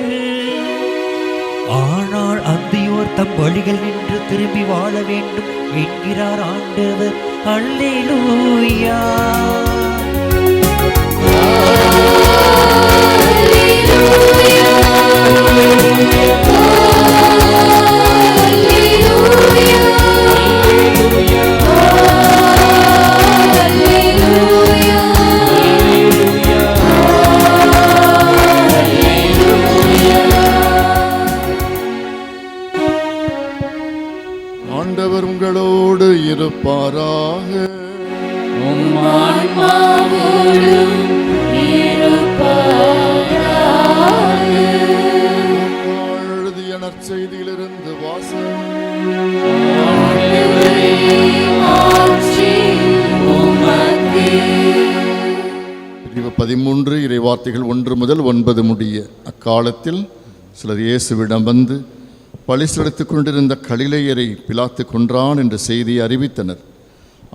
ஆனால் அந்தியோர் தம் வழிகள் நின்று திரும்பி வாழ வேண்டும் என்கிறார் ஆண்டவர். அல்லேலூயா. ஆண்டவர் உங்களோடு இருப்பாராக. எழுதிய நற்செய்தியிலிருந்து வாசகம். 13 இறைவார்த்தைகள் 1 முதல் 9 முடிய. அக்காலத்தில் சிலர் இயேசுவிடம் வந்து பழி செலுத்திக் கொண்டிருந்த கலிலேயரை பிலாத்து கொன்றான் என்ற செய்தியை அறிவித்தனர்.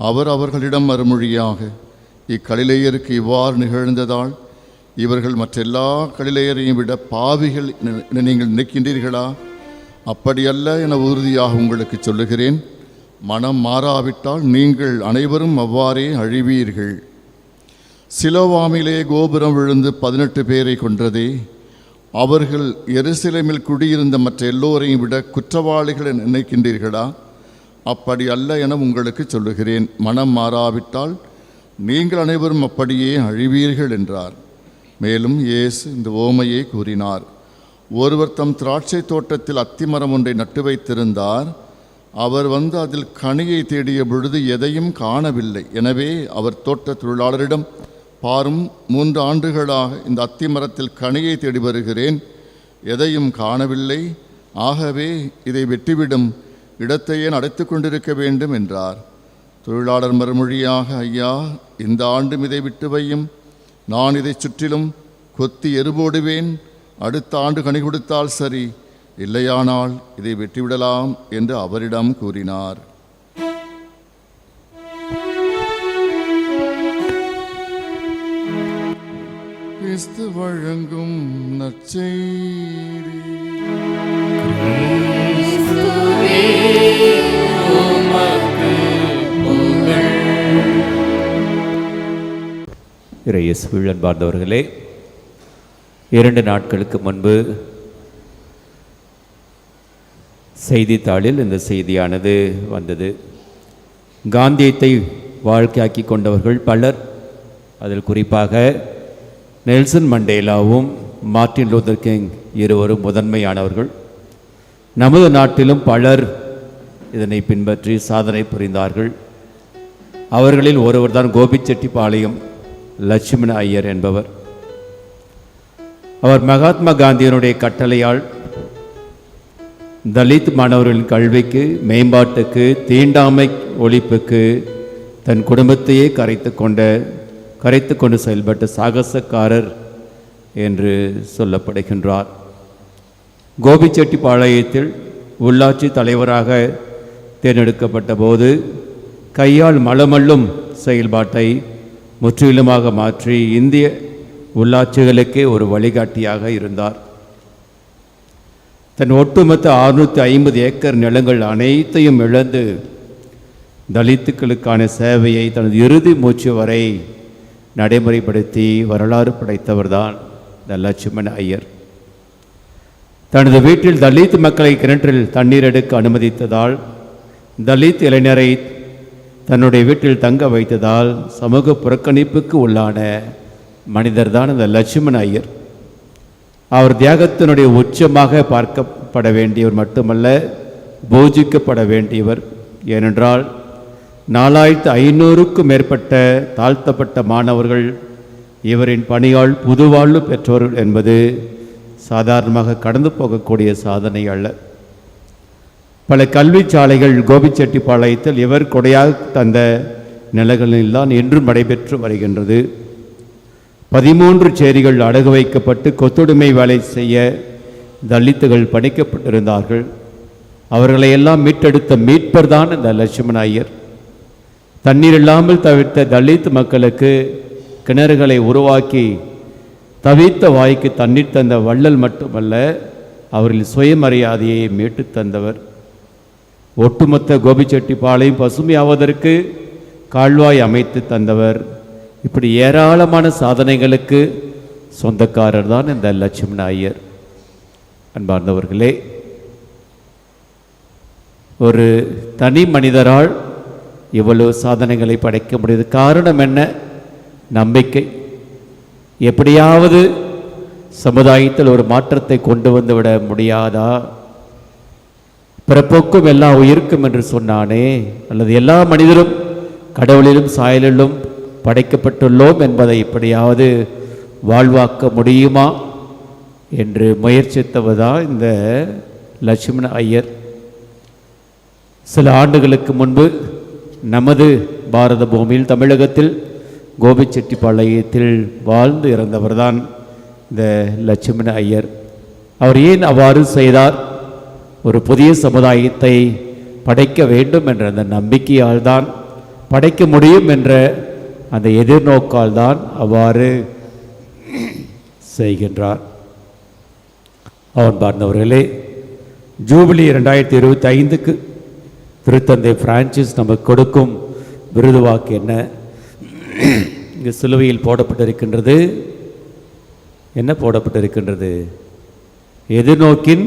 அவர் அவர்களிடம் மறுமொழியாக, இக்கலிலேயருக்கு இவ்வாறு நிகழ்ந்ததால் இவர்கள் மற்றெல்லா கலிலேயரையும் விட பாவிகள் என நீங்கள் நினைக்கின்றீர்களா? அப்படியல்ல என உறுதியாக உங்களுக்கு சொல்லுகிறேன். மனம் மாறாவிட்டால் நீங்கள் அனைவரும் அவ்வாறே அழிவீர்கள். சிலோவாமிலே கோபுரம் விழுந்து 18 பேரை கொன்றதே, அவர்கள் எருசலேமில் குடியிருந்த மற்ற எல்லோரையும் விட குற்றவாளிகள் என நினைக்கின்றீர்களா? அப்படி அல்ல என உங்களுக்கு சொல்லுகிறேன். மனம் மாறாவிட்டால் நீங்கள் அனைவரும் அப்படியே அழிவீர்கள் என்றார். மேலும் இயேசு இந்த ஓமையை கூறினார். ஒருவர் தம் திராட்சை தோட்டத்தில் அத்திமரம் ஒன்றை நட்டு வைத்திருந்தார். அவர் வந்து அதில் கனியை தேடிய பொழுது எதையும் காணவில்லை. எனவே அவர் தோட்ட தொழிலாளரிடம், பாரும், 3 ஆண்டுகளாக இந்த அத்திமரத்தில் கனியை தேடி வருகிறேன், எதையும் காணவில்லை. ஆகவே இதை வெட்டிவிடும், இடத்தை ஏன் அடைத்து கொண்டிருக்க வேண்டும் என்றார். தொழிலாளர் மறுமொழியாக, ஐயா, இந்த ஆண்டும் இதை விட்டு வையும். நான் இதை சுற்றிலும் கொத்தி எருபோடுவேன். அடுத்த ஆண்டு கனி கொடுத்தால் சரி, இல்லையானால் இதை வெட்டிவிடலாம் என்று அவரிடம் கூறினார். கிறிஸ்து வழங்கும் நற்செய்தி. இயேசுவில் அன்பார்ந்தவர்களே, 2 நாட்களுக்கு முன்பு செய்தித்தாளில் இந்த செய்தியானது வந்தது. காந்தியத்தை வாழ்க்கையாக்கி கொண்டவர்கள் பலர், அதில் குறிப்பாக நெல்சன் மண்டேலாவும் மார்ட்டின் லூதர் கிங் இருவரும் முதன்மையானவர்கள். நமது நாட்டிலும் பலர் இதனை பின்பற்றி சாதனை புரிந்தார்கள். அவர்களில் ஒருவர் தான் கோபிச்செட்டிப்பாளையம் லட்சுமண ஐயர் என்பவர். அவர் மகாத்மா காந்தியினுடைய கட்டளையால் தலித் மாணவர்களின் கல்விக்கு, மேம்பாட்டுக்கு, தீண்டாமை ஒழிப்புக்கு தன் குடும்பத்தையே கரைத்து கொண்டு செயல்பட்ட சாகசக்காரர் என்று சொல்லப்படுகின்றார். கோபிச்செட்டிப்பாளையத்தில் உள்ளாட்சி தலைவராக தேர்ந்தெடுக்கப்பட்ட போது கையால் மலமல்லும் செயல்பாட்டை முற்றிலுமாக மாற்றி இந்திய உள்ளாட்சிகளுக்கே ஒரு வழிகாட்டியாக இருந்தார். தன் ஒட்டுமொத்த 650 ஏக்கர் நிலங்கள் அனைத்தையும் இழந்து தலித்துக்களுக்கான சேவையை தனது இறுதி மூச்சு வரை நடைமுறைப்படுத்தி வரலாறு படைத்தவர்தான் இந்த லட்சுமண ஐயர். தனது வீட்டில் தலித் மக்களை கிணற்றில் தண்ணீர் எடுக்க அனுமதித்ததால், தலித் இளைஞரை தன்னுடைய வீட்டில் தங்க வைத்ததால் சமூக புறக்கணிப்புக்கு உள்ளான மனிதர்தான் இந்த லட்சுமண ஐயர். அவர் தியாகத்தினுடைய உச்சமாக பார்க்கப்பட வேண்டியவர் மட்டுமல்ல, பூஜிக்கப்பட வேண்டியவர். ஏனென்றால் 4500க்கும் மேற்பட்ட தாழ்த்தப்பட்ட மாணவர்கள் இவரின் பணியால் புதுவாழ்வு பெற்றோர்கள் என்பது சாதாரணமாக கடந்து போகக்கூடிய சாதனை அல்ல. பல கல்வி சாலைகள் கோபிச்செட்டிப்பாளையத்தில் இவர் கொடையாக தந்த நிலைகளில்தான் இன்றும் நடைபெற்று வருகின்றது. 13 சேரிகள் அடகு வைக்கப்பட்டு கொத்தொடுமை வேலை செய்ய தலித்துகள் பணிக்கப்பட்டிருந்தார்கள். அவர்களை எல்லாம் மீட்டெடுத்த மீட்பர் தான் இந்த லட்சுமண ஐயர். தண்ணீர் இல்லாமல் தவிர்த்த தலித் மக்களுக்கு கிணறுகளை உருவாக்கி தவித்த வாய்க்கு தண்ணீர் தந்த வள்ளல் மட்டுமல்ல, அவர்களின் சுயமரியாதையை மீட்டு தந்தவர். ஒட்டுமொத்த கோபிச்செட்டிப்பாளையம் பசுமையாவதற்கு கால்வாய் அமைத்து தந்தவர். இப்படி ஏராளமான சாதனைகளுக்கு சொந்தக்காரர் தான் இந்த லட்சுமண ஐயர். அன்பார்ந்தவர்களே, ஒரு தனி மனிதரால் இவ்வளவு சாதனைகளை படைக்க முடியுது. காரணம் என்ன? நம்பிக்கை. எப்படியாவது சமுதாயத்தில் ஒரு மாற்றத்தை கொண்டு வந்து விட முடியாதா? பிறப்போக்கும் எல்லா உயிருக்கும் என்று சொன்னானே, அல்லது எல்லா மனிதரும் கடவுளிலும் சாயலிலும் படைக்கப்பட்டுள்ளோம் என்பதை எப்படியாவது வாழ்வாக்க முடியுமா என்று முயற்சித்தவர்தான் இந்த லட்சுமண ஐயர். சில ஆண்டுகளுக்கு முன்பு நமது பாரத பூமியில் தமிழகத்தில் கோபிச்செட்டிப்பாளையத்தில் வாழ்ந்து இறந்தவர்தான் இந்த லட்சுமண ஐயர். அவர் ஏன் அவ்வாறு செய்தார்? ஒரு புதிய சமுதாயத்தை படைக்க வேண்டும் என்ற அந்த நம்பிக்கையால் தான், படைக்க முடியும் என்ற அந்த எதிர்நோக்கால் தான் அவ்வாறு செய்கின்றார். அவன் பார்ந்தவர்களே, ஜூபிலி 2025க்கு திருத்தந்தை பிரான்சிஸ் நமக்கு கொடுக்கும் விருது வாக்கு என்ன? இங்கு சிலுவையில் போடப்பட்டிருக்கின்றது. என்ன போடப்பட்டிருக்கின்றது? எதிர்நோக்கின்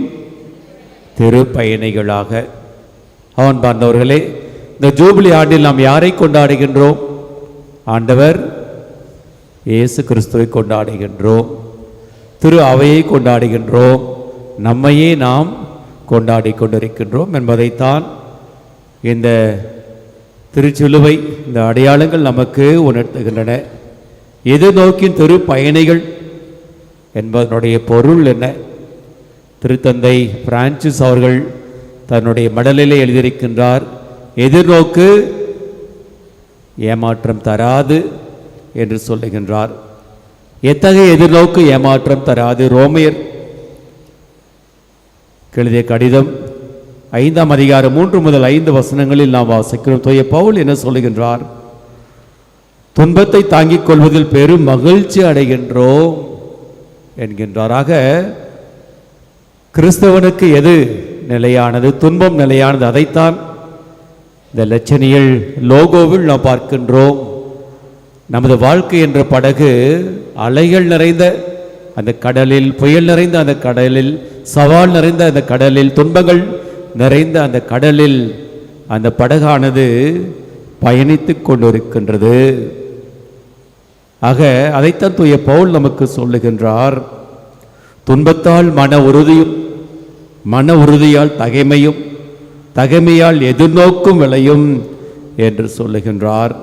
திருப்பயணிகளாக. அவன் பார்ந்தவர்களே, இந்த ஜூபிலி ஆண்டில் நாம் யாரை கொண்டாடுகின்றோம்? ஆண்டவர் இயேசு கிறிஸ்துவை கொண்டாடுகின்றோம். திரு அவையை கொண்டாடுகின்றோம். நம்மையே நாம் கொண்டாடி கொண்டிருக்கின்றோம் என்பதைத்தான் இந்த திருச்சிலுவை, இந்த அடையாளங்கள் நமக்கு உணர்த்துகின்றன. எதிர்நோக்கின் திரு பயணிகள் என்பதனுடைய பொருள் என்ன? திருத்தந்தை பிரான்சிஸ் அவர்கள் தன்னுடைய மடலிலே எழுதியிருக்கின்றார், எதிர்நோக்கு ஏமாற்றம் தராது என்று சொல்லுகின்றார். எத்தகைய எதிர்நோக்கு ஏமாற்றம் தராது? ரோமையர் எழுதிய கடிதம் 5ஆம் அதிகாரம் 3 முதல் 5 வசனங்களில் நாம் வாசிக்கிறோம். தூய பவுல் என்ன சொல்லுகின்றார்? துன்பத்தை தாங்கிக் கொள்வதில் பெரும் மகிழ்ச்சி அடைகின்றோம் என்கின்றாராக. கிறிஸ்தவனுக்கு எது நிலையானது? துன்பம் நிலையானது. அதைத்தான் இந்த லட்சணியல் லோகோவில் நாம் பார்க்கின்றோம். நமது வாழ்க்கை என்ற படகு அலைகள் நிறைந்த அந்த கடலில், புயல் நிறைந்த அந்த கடலில், சவால் நிறைந்த அந்த கடலில், துன்பங்கள் நிறைந்த அந்த கடலில் அந்த படகானது பயணித்து கொண்டிருக்கின்றது. ஆக அதைத்தான் தூய பவுல் நமக்கு சொல்லுகின்றார். துன்பத்தால் மன உறுதியும், மன உறுதியால் தகைமையும், தகைமையால் எதிர்நோக்கும் விளையும் என்று சொல்லுகின்றார்.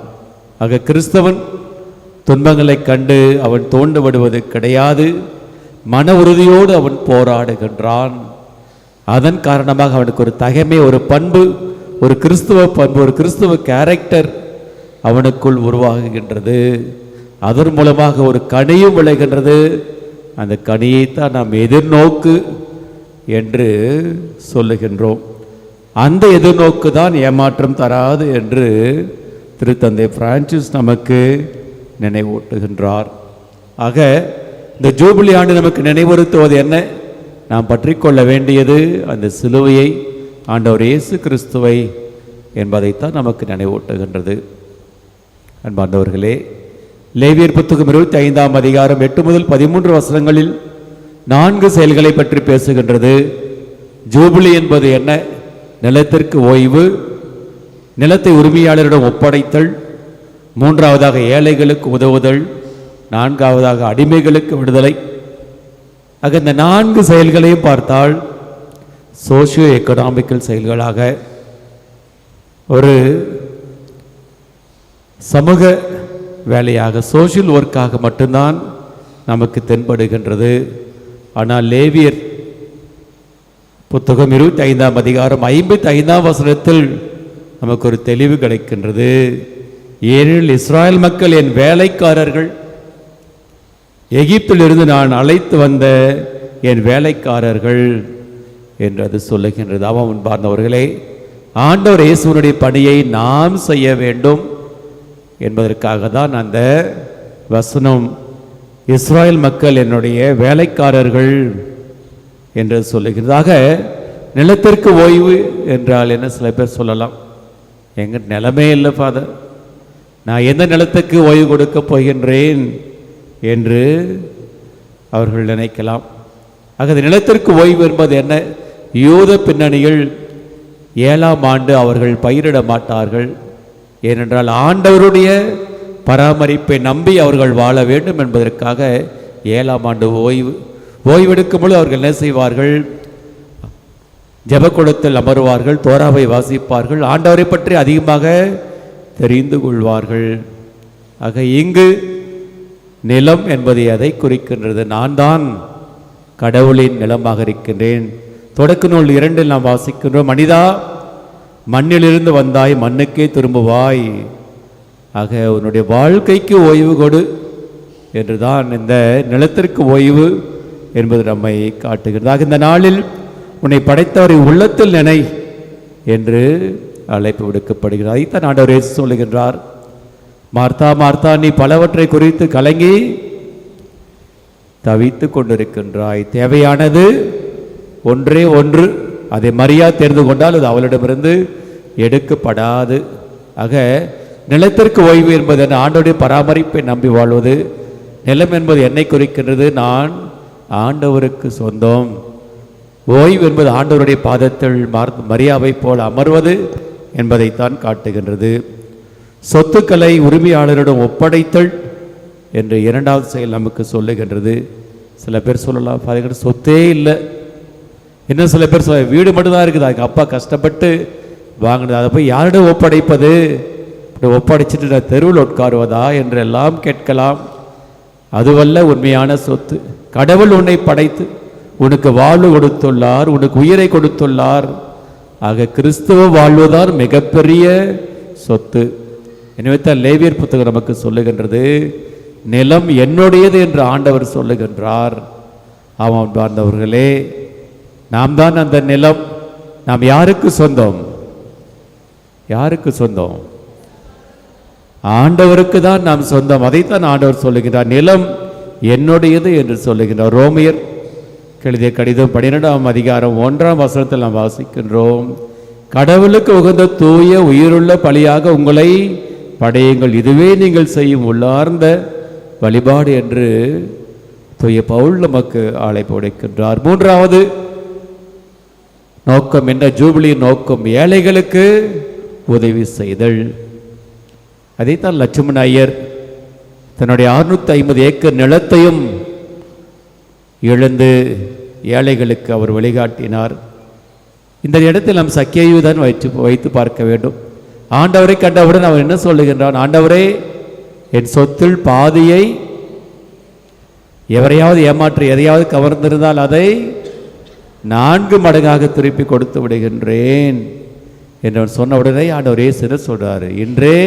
ஆக கிறிஸ்தவன் துன்பங்களை கண்டு அவன் தோண்டுவிடுவது கிடையாது. மன உறுதியோடு அவன் போராடுகின்றான். அதன் காரணமாக அவனுக்கு ஒரு தகைமை, ஒரு பண்பு, ஒரு கிறிஸ்துவ பண்பு, ஒரு கிறிஸ்துவ கேரக்டர் அவனுக்குள் உருவாகுகின்றது. அதன் மூலமாக ஒரு கனியும் விளைகின்றது. அந்த கனியைத்தான் நாம் எதிர்நோக்கு என்று சொல்லுகின்றோம். அந்த எதிர்நோக்கு தான் ஏமாற்றம் தராது என்று திருத்தந்தை பிரான்சிஸ் நமக்கு நினைவூட்டுகின்றார். ஆக இந்த ஜூபிலி ஆண்டு நமக்கு நினைவுறுத்துவது என்ன? நாம் பற்றி கொள்ள வேண்டியது அந்த சிலுவையை, ஆண்டவர் இயேசு கிறிஸ்துவை என்பதைத்தான் நமக்கு நினைவூட்டுகின்றது. அன்பார்ந்தவர்களே, லேவியர் புத்தகம் 25ஆம் அதிகாரம் 8 முதல் 13 வசனங்களில் 4 செயல்களை பற்றி பேசுகின்றது. ஜூபிலி என்பது என்ன? நிலத்திற்கு ஓய்வு, நிலத்தை உரிமையாளரிடம் ஒப்படைத்தல், 3ஆவதாக ஏழைகளுக்கு உதவுதல், 4ஆவதாக அடிமைகளுக்கு விடுதலை. ஆக இந்த 4 செயல்களையும் பார்த்தால் சோஷியோ எக்கனாமிக்கல் செயல்களாக, ஒரு சமூக வேலையாக, சோஷியல் ஒர்க்காக மட்டும்தான் நமக்கு தென்படுகின்றது. ஆனால் லேவியர் புத்தகம் 25ஆம் அதிகாரம் 55ஆம் வசனத்தில் நமக்கு ஒரு தெளிவு கிடைக்கின்றது. ஏனெனில் இஸ்ராயல் மக்கள் என் வேலைக்காரர்கள், எகிப்திலிருந்து நான் அழைத்து வந்த என் வேலைக்காரர்கள் என்று அது சொல்லுகின்றது. அவன் பார்ந்தவர்களே, ஆண்டவர் இயேசுவினுடைய பணியை நாம் செய்ய வேண்டும் என்பதற்காக தான் அந்த வசனம் இஸ்ராயல் மக்கள் என்னுடைய வேலைக்காரர்கள் என்று சொல்லுகிறதாக. நிலத்திற்கு ஓய்வு என்றால் என்ன சில பேர் சொல்லலாம், எங்கள் நிலமே இல்லை ஃபாதர், நான் எந்த நிலத்துக்கு ஓய்வு கொடுக்க போகின்றேன் என்று அவர்கள் நினைக்கலாம். ஆக நிலத்திற்கு ஓய்வு என்பது என்ன? யூத பின்னணியில் 7ஆம் ஆண்டு அவர்கள் பயிரிட மாட்டார்கள். ஏனென்றால் ஆண்டவருடைய பராமரிப்பை நம்பி அவர்கள் வாழ வேண்டும் என்பதற்காக 7ஆம் ஆண்டு ஓய்வெடுக்கும் பொழுது அவர்கள் என்ன செய்வார்கள்? ஜெபக்கூடத்தில் அமர்வார்கள், தோராவை வாசிப்பார்கள், ஆண்டவரை பற்றி அதிகமாக தெரிந்து கொள்வார்கள். ஆக இங்கு நிலம் என்பது எதை குறிக்கின்றது? நான் தான் கடவுளின் நிலமாக இருக்கின்றேன். தொடக்க நூல் 2 நாம் வாசிக்கின்றோம், மனிதா மண்ணிலிருந்து வந்தாய் மண்ணுக்கே திரும்புவாய். ஆக உன்னுடைய வாழ்க்கைக்கு ஓய்வு கொடு என்றுதான் இந்த நிலத்திற்கு ஓய்வு என்பது நம்மை காட்டுகிறது. ஆக இந்த நாளில் உன்னை படைத்தவரை உள்ளத்தில் நினை என்று அழைப்பு விடுக்கப்படுகிறார். இதைத்தான் ஆண்டவர் இயேசு சொல்லுகின்றார், மார்த்தா மார்த்தா நீ பலவற்றை குறித்து கலங்கி தவித்து கொண்டிருக்கின்றாய், தேவையானது ஒன்றே ஒன்று, அதை மரியா தெரிந்து கொண்டால் அது அவளிடமிருந்து எடுக்கப்படாது. ஆக நிலத்திற்கு ஓய்வு என்பது ஆண்டவருடைய பராமரிப்பை நம்பி வாழ்வது. நிலம் என்பது என்னை குறிக்கின்றது, நான் ஆண்டவருக்கு சொந்தம். ஓய்வு என்பது ஆண்டவருடைய பாதத்தில் மரியாவை போல் அமர்வது என்பதைத்தான் காட்டுகின்றது. சொத்துக்களை உரிமையாளரிடம் ஒப்படைத்தல் என்று 2வது செயல் நமக்கு சொல்லுகின்றது. சில பேர் சொல்லலாம், பாருங்க சொத்தே இல்லை, இன்னும் சில பேர் வீடு மட்டும்தான் இருக்குது, அதுக்கு அப்பா கஷ்டப்பட்டு வாங்கினது, அதை போய் யாரிடம் ஒப்படைப்பது, ஒப்படைச்சிட்டு நான் தெருவில் உட்காருவதா என்றெல்லாம் கேட்கலாம். அதுவல்ல உண்மையான சொத்து. கடவுள் உன்னை படைத்து உனக்கு வாழ்வு கொடுத்துள்ளார், உனக்கு உயிரை கொடுத்துள்ளார். ஆக கிறிஸ்துவ வாழ்வுதான் மிகப்பெரிய சொத்து. எனவே தான் லேவியர் புத்தகம் நமக்கு சொல்லுகின்றது, நிலம் என்னுடையது என்று ஆண்டவர் சொல்லுகின்றார். ஆமாம் பார்ந்தவர்களே, நாம் தான் அந்த நிலம். நாம் யாருக்கு சொந்தம்? யாருக்கு சொந்தம்? ஆண்டவருக்கு தான் நாம் சொந்தம். அதைத்தான் ஆண்டவர் சொல்லுகின்றார், நிலம் என்னுடையது என்று சொல்லுகின்றார். ரோமியர் எழுதிய கடிதம் 12ஆம் அதிகாரம் 1ஆம் வசனத்தில் நாம் வாசிக்கின்றோம், கடவுளுக்கு உகந்த தூய உயிருள்ள பலியாக உங்களை படையுங்கள், இதுவே நீங்கள் செய்யும் உள்ளார்ந்த வழிபாடு என்று தூய பவுல் நமக்கு அழைப்பு விடுக்கின்றார். 3வது நோக்கம் என்ன? ஜூபிலி நோக்கம் ஏழைகளுக்கு உதவி செய்தல். அதைத்தான் லட்சுமண ஐயர் தன்னுடைய 650 ஏக்கர் நிலத்தையும் இழந்து ஏழைகளுக்கு அவர் வழிகாட்டினார். இந்த இடத்தில் நாம் சக்கியையு தான் வைத்து பார்க்க வேண்டும். ஆண்டவரை கண்டவுடன் அவர் என்ன சொல்லுகின்றான்? ஆண்டவரே, என் சொத்தில் பாதியை எவரையாவது ஏமாற்றி எதையாவது கவர்ந்திருந்தால் அதை 4 மடங்காக திருப்பி கொடுத்து விடுகின்றேன் என்று சொன்ன உடனே ஆண்டவரே சிறு சொல்றாரு, இன்றே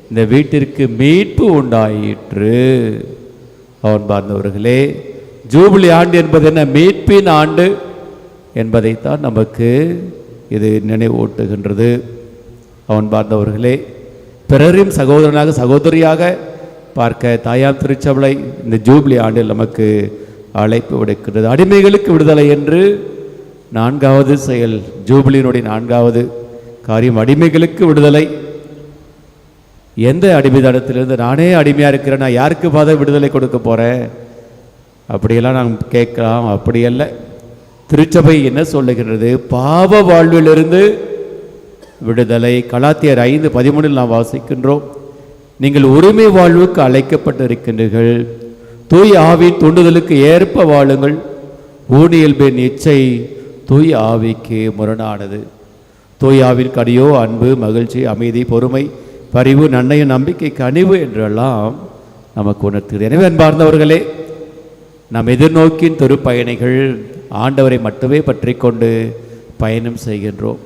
இந்த வீட்டிற்கு மீட்பு உண்டாயிற்று. அவன் பார்ந்தவர்களே, ஜூபிலி ஆண்டு என்பது என்ன? மீட்பின் ஆண்டு என்பதைத்தான் நமக்கு இது நினைவூட்டுகின்றது. அவன் பார்ந்தவர்களே, பிறரையும் சகோதரனாக சகோதரியாக பார்க்க தாயார் திருச்சபை இந்த ஜூபிலி ஆண்டில் நமக்கு அழைப்பு விடுக்கின்றது. அடிமைகளுக்கு விடுதலை என்று 4வது செயல், ஜூபிலியினுடைய 4வது காரியம் அடிமைகளுக்கு விடுதலை. எந்த அடிமைதனத்திலிருந்து? நானே அடிமையாக இருக்கிறேன், நான் யாருக்கு பாத விடுதலை கொடுக்க போகிறேன் அப்படியெல்லாம் நாம் கேட்கலாம். அப்படியல்ல, திருச்சபை என்ன சொல்லுகின்றது? பாவ வாழ்விலிருந்து விடுதலை. கலாத்தியர் 5:13 நாம் வாசிக்கின்றோம், நீங்கள் உரிமை வாழ்வுக்கு அழைக்கப்பட்டு இருக்கின்றீர்கள், தூய ஆவின் தூண்டுதலுக்கு ஏற்ப வாழுங்கள், ஊனியல்பின் இச்சை தூய ஆவிக்கு முரணானது. தூய ஆவின் கனியோ அன்பு, மகிழ்ச்சி, அமைதி, பொறுமை, பரிவு, நன்மையும், நம்பிக்கை, கனிவு என்றெல்லாம் நமக்கு உணர்த்துகிறது. எனவே அன்பார்ந்தவர்களே, நாம் எதிர்நோக்கின் திருப்பயணிகள் ஆண்டவரை மட்டுமே பற்றி கொண்டு பயணம் செய்கின்றோம்.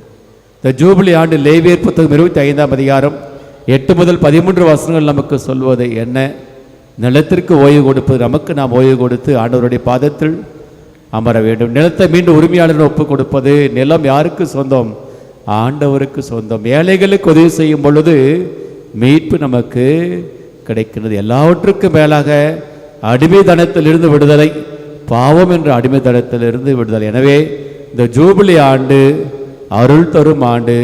இந்த ஜூபிலி ஆண்டு லேவியர் புத்தகம் 25ஆம் அதிகாரம் 8 முதல் 13 வசனங்கள் நமக்கு சொல்வது என்ன? நிலத்திற்கு ஓய்வு கொடுப்பது. நமக்கு நாம் ஓய்வு கொடுத்து ஆண்டவருடைய பாதத்தில் அமர வேண்டும். நிலத்தை மீண்டும் உரிமையாளர் ஒப்பு கொடுப்பது. நிலம் யாருக்கு சொந்தம்? ஆண்டவருக்கு சொந்தம். ஏழைகளுக்கு உதவி செய்யும் பொழுது மீட்பு நமக்கு கிடைக்கிறது. எல்லாவற்றுக்கும் மேலாக அடிமைத்தனத்திலிருந்து விடுதலை, பாவம் என்ற அடிமைத்தனத்திலிருந்து விடுதலை. எனவே இந்த ஜூபிலி ஆண்டு அருள் தரும் ஆண்டு,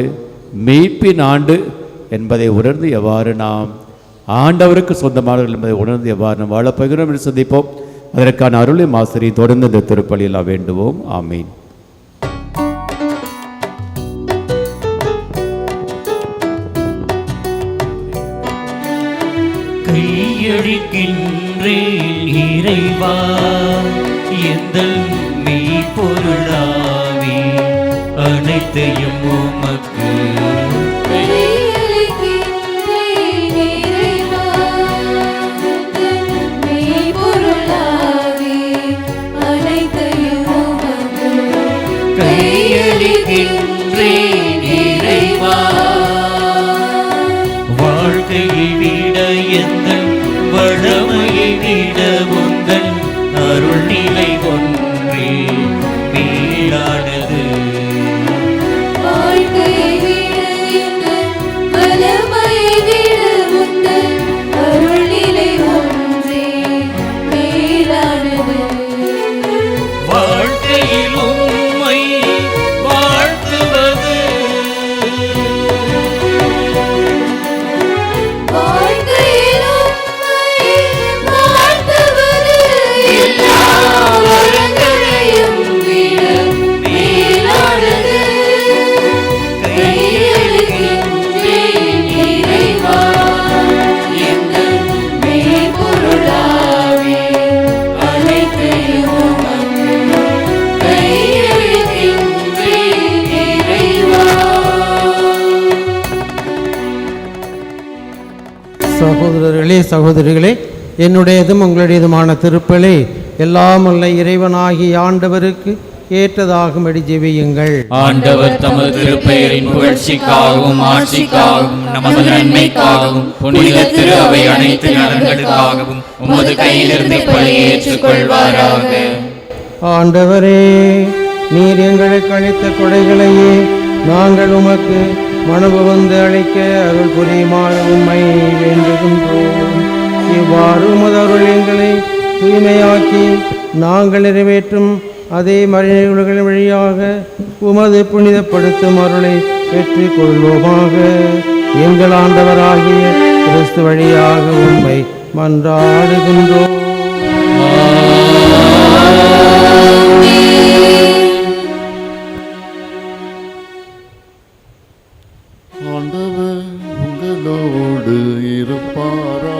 மீட்பின் ஆண்டு என்பதை உணர்ந்து எவ்வாறு நாம் ஆண்டவருக்கு சொந்தமானவர்கள் என்பதை உணர்ந்து எவ்வாறு நாம் வாழப்போகிறோம் என்று சந்திப்போம். அதற்கான அருளையும் ஆசிரியை தொடர்ந்து இந்த திருப்பலியில் வேண்டுவோம். ஆமீன். கையளிக்கின்றேன் இறைவா எந்தன் மெய்ப்பொருளாவி அனைத்தையும் உமக்கு கையளிக்கின்றேன் இறைவா. வாழ்க்கையை விட எந்தன் வளமையை விட உந்தன் அருள்நிலை ஒன்றே மேலானது. வாழ்க்கையில் உம்மை வாழ்த்துவது எல்லா வரங்களையும் விட மேலானது. கையளிக்கின்றேன் இறைவா எந்தன் மெய்ப்பொருளாவி அனைத்தையும் உமக்கு. கையளிக்கின்றேன் இறைவா. சகோதரர்களே, சகோதரிகளே, என்னுடையதும் உங்களுடையதுமான திருப்பலி எல்லாம் வல்ல இறைவனாகிய ஆண்டவருக்கு ஏற்றதாகும்படி ஜெபியுங்கள். ஆண்டவர் தமது திருப்பெயரின் புகழ்ச்சிக்காகவும் ஆட்சிக்காகவும் நமது நன்மைக்காகவும் புனித திரு அவை அனைத்து நலன்களுக்காகவும் உமது கையிலிருந்து பலியை ஏற்றுக்கொள்வாராக. ஆண்டவரே, நீர் எங்களுக்கு அளித்த கொடைகளையே நாங்கள் உமக்கு மனவு வந்து அளிக்க அருள் புரியுமாறு உம்மை வேண்டுகின்றோம். இவ்வாறு உமது அருள் எங்களை தூய்மையாக்கி நாங்கள் நிறைவேற்றும் அதே மறைநிகழ்வுகளின் வழியாக உமது புனிதப்படுத்தும் அருளை பெற்றுக் கொள்வோமாக. எங்கள் ஆண்டவராகிய கிறிஸ்து வழியாக உம்மை மன்றாடுகின்றோம். ஆண்டவர் உங்களோடு இருப்பாரா.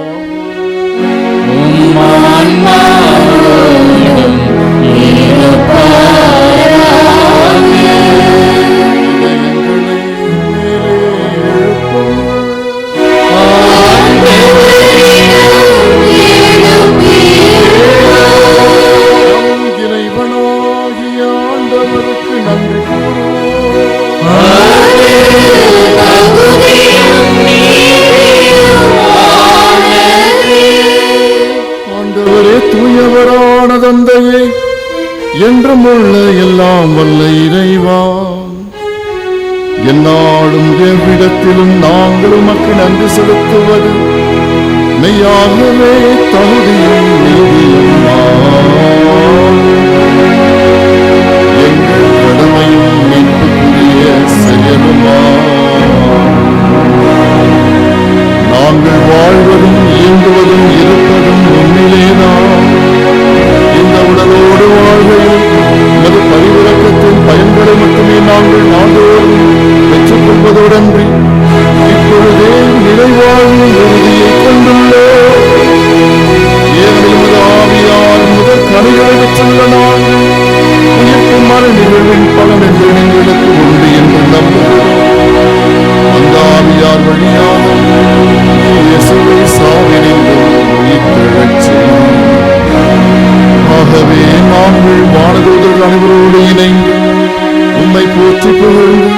இறைவனாகிய ஆண்டவருக்கு நன்றி ஆண்டவரே, தூயவரான தந்தையே, என்றும் உள்ள எல்லாம் வல்ல இறைவா, எந்நாளும் எவ்விடத்திலும் நாங்கள் உமக்கு நன்றி செலுத்துவது மெய்யாகவே தகுதியும் நீதியுமாம். எங்கள் கடமையும் மீட்புக்குரிய செயலுமாம். நாங்கள் வாழ்வதும் இயங்குவதும் இருப்பதும் உண்மையிலேதான். இந்த உடலோடு வாழ்வையும் உமது பரிவிறக்கத்தின் பயன்களை மட்டுமே நாங்கள் நாள்தோறும் பெற்றுக் கொள்வதோடன்றி இப்பொழுதே நிறைவாழ்வின் உறுதியை கொண்டுள்ளோம். ஏனெனில் உமது ஆவியால் முதல் கனிகளை பெற்றுள்ள நாங்கள் உயிர்ப்பு மர நிகழ்வின் பலன் என்று எங்களுக்கு உண்டு என்று நம்புகிறோம். அந்த ஆவியார் வழியாக இயேசுவை சாவினின்று உயிர்த்தெழச் செய்யும். ஆகவே நாங்கள் வானதூதர்கள் அனைவரோடு இணைந்து உம்மை போற்றி புகழ்ந்து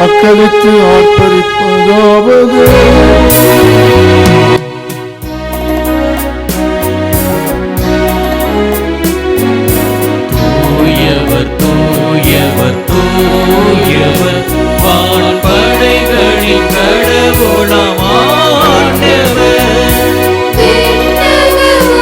அக்களித்து ஆர்ப்பரிப்பதாவது. தூயவர் தூயவர் தூயவர் வான்படைகளின் கடவுளாம் ஆண்டவர். விண்ணகமும்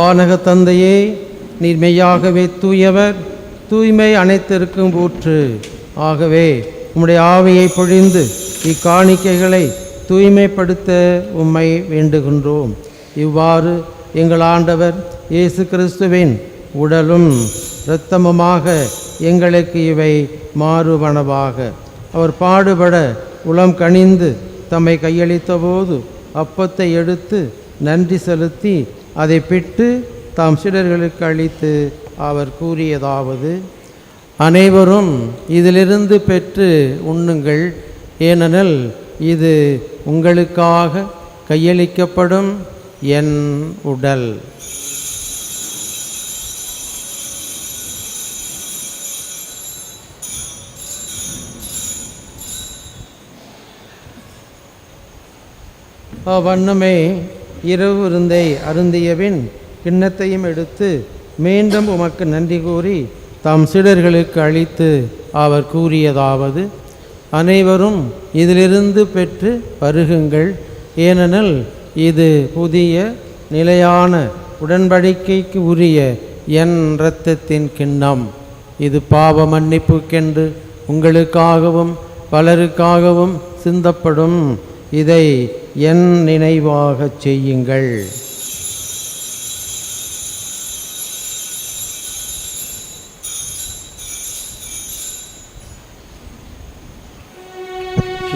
வானக தந்தையே, நீர் மெய்யாகவே தூயவர், தூய்மை அனைத்திற்கும் ஊற்று. ஆகவே உம்முடைய ஆவியை பொழிந்து இக்காணிக்கைகளை தூய்மைப்படுத்த உம்மை வேண்டுகின்றோம். இவ்வாறு எங்கள் ஆண்டவர் இயேசு கிறிஸ்துவின் உடலும் இரத்தமுமாக எங்களுக்கு இவை மாறுவனவாக. அவர் பாடுபட உளம் கனிந்து தம்மை கையளித்த போது அப்பத்தை எடுத்து நன்றி செலுத்தி அதை பிட்டு தாம் சீடர்களுக்கு அளித்து அவர் கூறியதாவது: அனைவரும் இதிலிருந்து பெற்று உண்ணுங்கள், ஏனெனில் இது உங்களுக்காக கையளிக்கப்படும் என் உடல். அவ்வண்ணமே இரவு விருந்தை அருந்தியபின் கிண்ணத்தையும் எடுத்து மீண்டும் உமக்கு நன்றி கூறி தாம் சீடர்களுக்கு அளித்து அவர் கூறியதாவது: அனைவரும் இதிலிருந்து பெற்று பருகுங்கள், ஏனெனில் இது புதிய நிலையான உடன்படிக்கைக்கு உரிய என் இரத்தத்தின் கிண்ணம். இது பாவ மன்னிப்புக்கென்று உங்களுக்காகவும் பலருக்காகவும் சிந்தப்படும். இதை என் நினைவாகச் செய்யுங்கள்.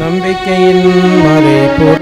நம்பிக்கையின் மறைபொருள்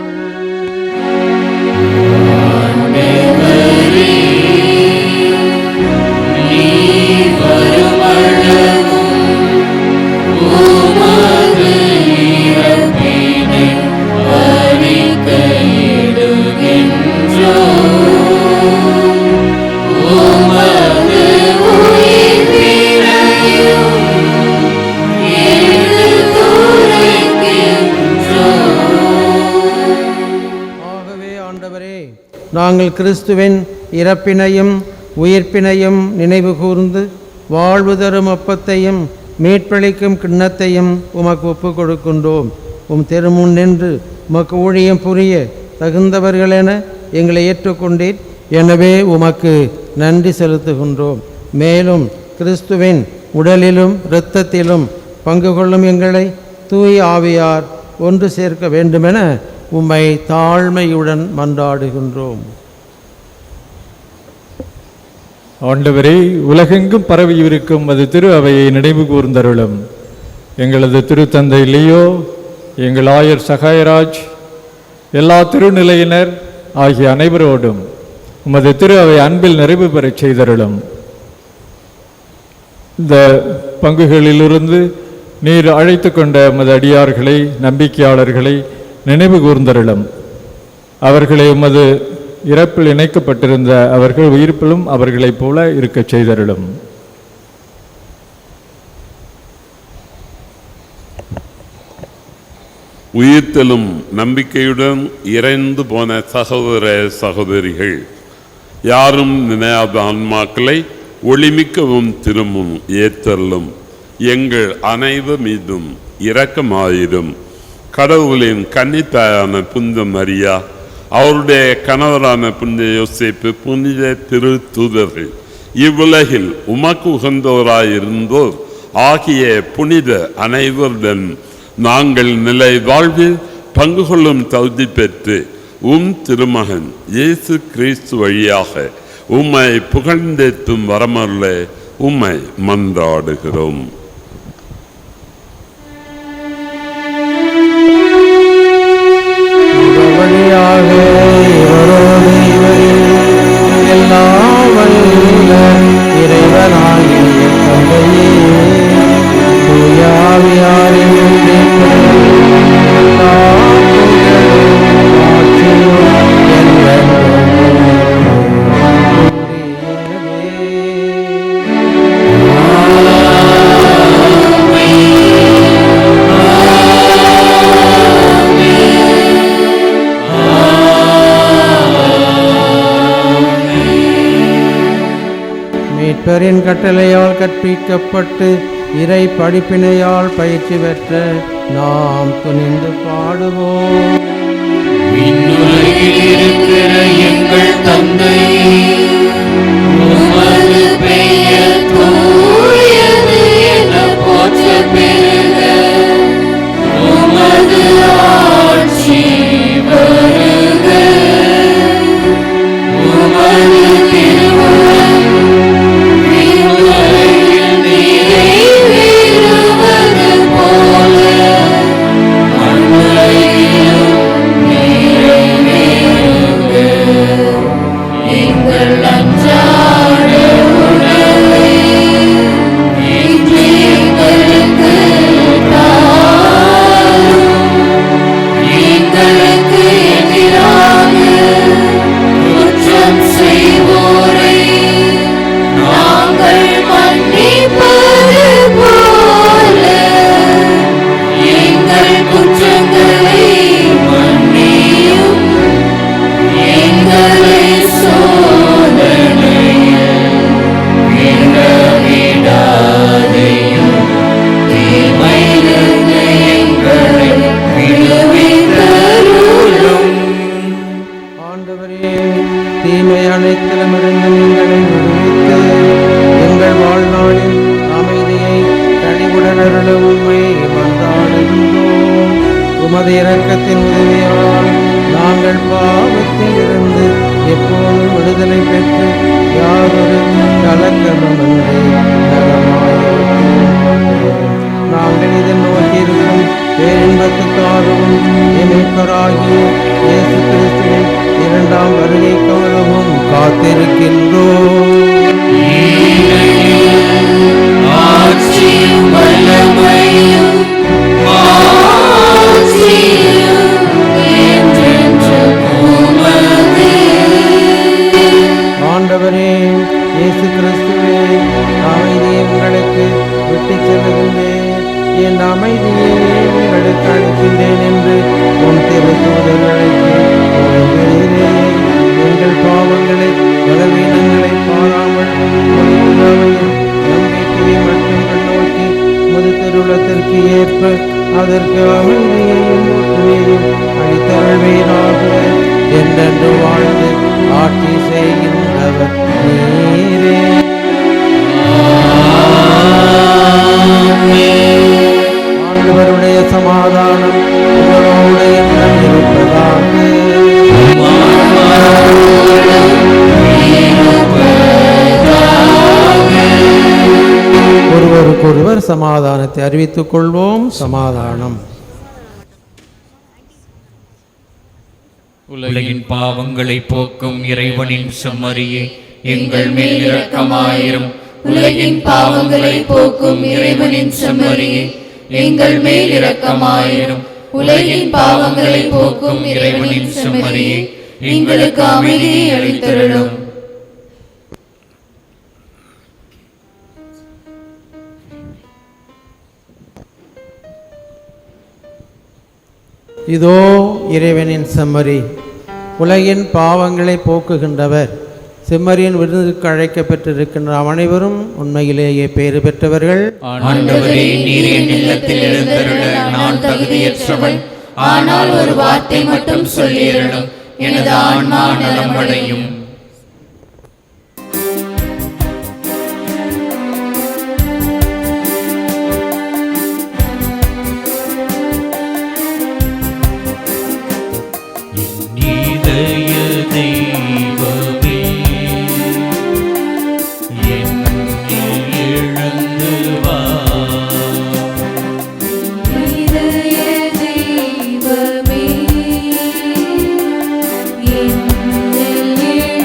நாங்கள் கிறிஸ்துவின் இறப்பினையும் உயிர்ப்பினையும் நினைவு கூர்ந்து வாழ்வு தரும் அப்பத்தையும் மீட்பளிக்கும் கிண்ணத்தையும் உமக்கு ஒப்பு கொடுக்கின்றோம். திருமுன் நின்று உமக்கு ஊழியம் புரிய தகுந்தவர்களென எங்களை ஏற்றுக்கொண்டீர். எனவே உமக்கு நன்றி செலுத்துகின்றோம். மேலும் கிறிஸ்துவின் உடலிலும் இரத்தத்திலும் பங்கு கொள்ளும் எங்களை தூய் ஆவியார் ஒன்று சேர்க்க வேண்டுமென உம்மை தாழ்மையுடன் மன்றாடுகின்றோம். ஆண்டவரே, உலகெங்கும் பரவியிருக்கும் அது திரு அவையை நினைவு கூர்ந்தருளும். எங்களது திருத்தந்தை லியோ, எங்கள் ஆயர் சகாயராஜ், எல்லா திருநிலையினர் ஆகிய அனைவரோடும் உமது திரு அவை அன்பில் நிறைவு பெறச் செய்தருளும். இந்த பங்குகளிலிருந்து நீர் அழைத்து கொண்ட உமது அடியார்களை, நம்பிக்கையாளர்களை நினைவு கூர்ந்தருளும். அவர்களை உமது இறப்பில் இணைக்கப்பட்டிருந்த அவர்கள் உயிர்ப்பிலும் அவர்களைப் போல இருக்கச் செய்தருளும். உயிர்த்தலும் நம்பிக்கையுடன் இறைந்து போன சகோதர சகோதரிகள் யாரும் நினையாத ஆன்மாக்களை ஒளிமிக்கவும் திரும்பும் ஏற்றலும் எங்கள் அனைவர் மீதும் இரக்கமாயிரும். கடவுளின் கன்னித்தாயான புனித மரியா, அவருடைய கணவரான புனித யோசேப்பு, புனித திரு தூதர்கள், இவ்வுலகில் உமக்கு உகந்தவராயிருந்தோர் ஆகிய புனித அனைவருடன் நாங்கள் நிலை வாழ்வில் பங்கு கொள்ளும் தகுதி பெற்று திருமகன் இயேசு கிறிஸ்து வழியாக உம்மை புகழ்ந்தேத்தும் வரமருள உம்மை மன்றாடுகிறோம். வழியாக இவரோடு இவரில் எல்லாம் வல்ல இறைவனாகிய தந்தையே, தூய ஆவியாரின் எல்லா புகழும் ஆட்சியும் என்றென்றும் மீட்பரின் கட்டளையால் கற்பிக்கப்பட்டு இறை படிப்பினையால் பயிற்சி பெற்ற நாம் துணிந்து பாடுவோம். விண்ணுலகில் இருக்கிற எங்கள் தந்தையே, பாவத்திலிருந்து எப்போதும் விடுதலை பெற்று யாரொரு கலக்கமின்றி நாங்கள் இதில் நோக்கியிருக்கும் பேரின்பத்துக்காகவும் இணைப்பராகிய இயேசு கிறிஸ்துவின் இரண்டாம் வருகைக்காகவும் காத்திருக்கின்றோம். ஆட்சியும் வல்லமையும் மாட்சியும் என்றென்றும் உமதே. ஆண்டவரே இயேசு கிறிஸ்துவே, அமைதியை உங்களுக்கு விட்டுச் செல்லுகின்றேன், என் அமைதியை உங்களுக்கு அளிக்கின்றேன் என்று உன் திருத்தூதர்களுக்கு கூறுகிறீரே. எங்கள் பாவங்களை பலவீனங்களை பாராமல் நம்பிக்கையை மட்டும் நோக்கி முது திருளத்திற்கு ஏற்ப அதற்கு அமைதியையும் ஒற்றுமையையும் அளித்தருள்வீராக. என்றென்று வாழ்ந்து ஆட்சி செய்கின்றவர் நீரே. ஆண்டவருடைய சமாதானம் உங்களோடு என்றும் இருப்பதாக. ஒருவருக்கொருவர் சமாதானத்தை அறிவித்துக் கொள்வோம். சமாதானம். உலகின் பாவங்களை போக்கும் இறைவனின் செம்மறியே, எங்கள் மேல் இரக்கமாயிரும். உலகின் பாவங்களை போக்கும் இறைவனின் செம்மறியே, எங்கள் மேல் இரக்கமாயிரும். உலகின் பாவங்களை போக்கும் இறைவனின் செம்மறியே, எங்களுக்கு அமைதியை அளித்தருளும். இதோ இறைவனின் செம்மறி, உலகின் பாவங்களை போக்குகின்றவர். செம்மறியின் விருதுக்கு அழைக்கப்பட்டிருக்கின்ற அனைவரும் உண்மையிலேயே பேறு பெற்றவர்கள். ஆண்டவரே, நீர் என் இல்லத்தில் எழுந்தருள நான் தகுதியற்றவன். ஆனால் ஒரு வார்த்தை மட்டும் சொல்லியருளும், எனது ஆன்மா நலமடையும். இதய தெய்வமே, என்னில்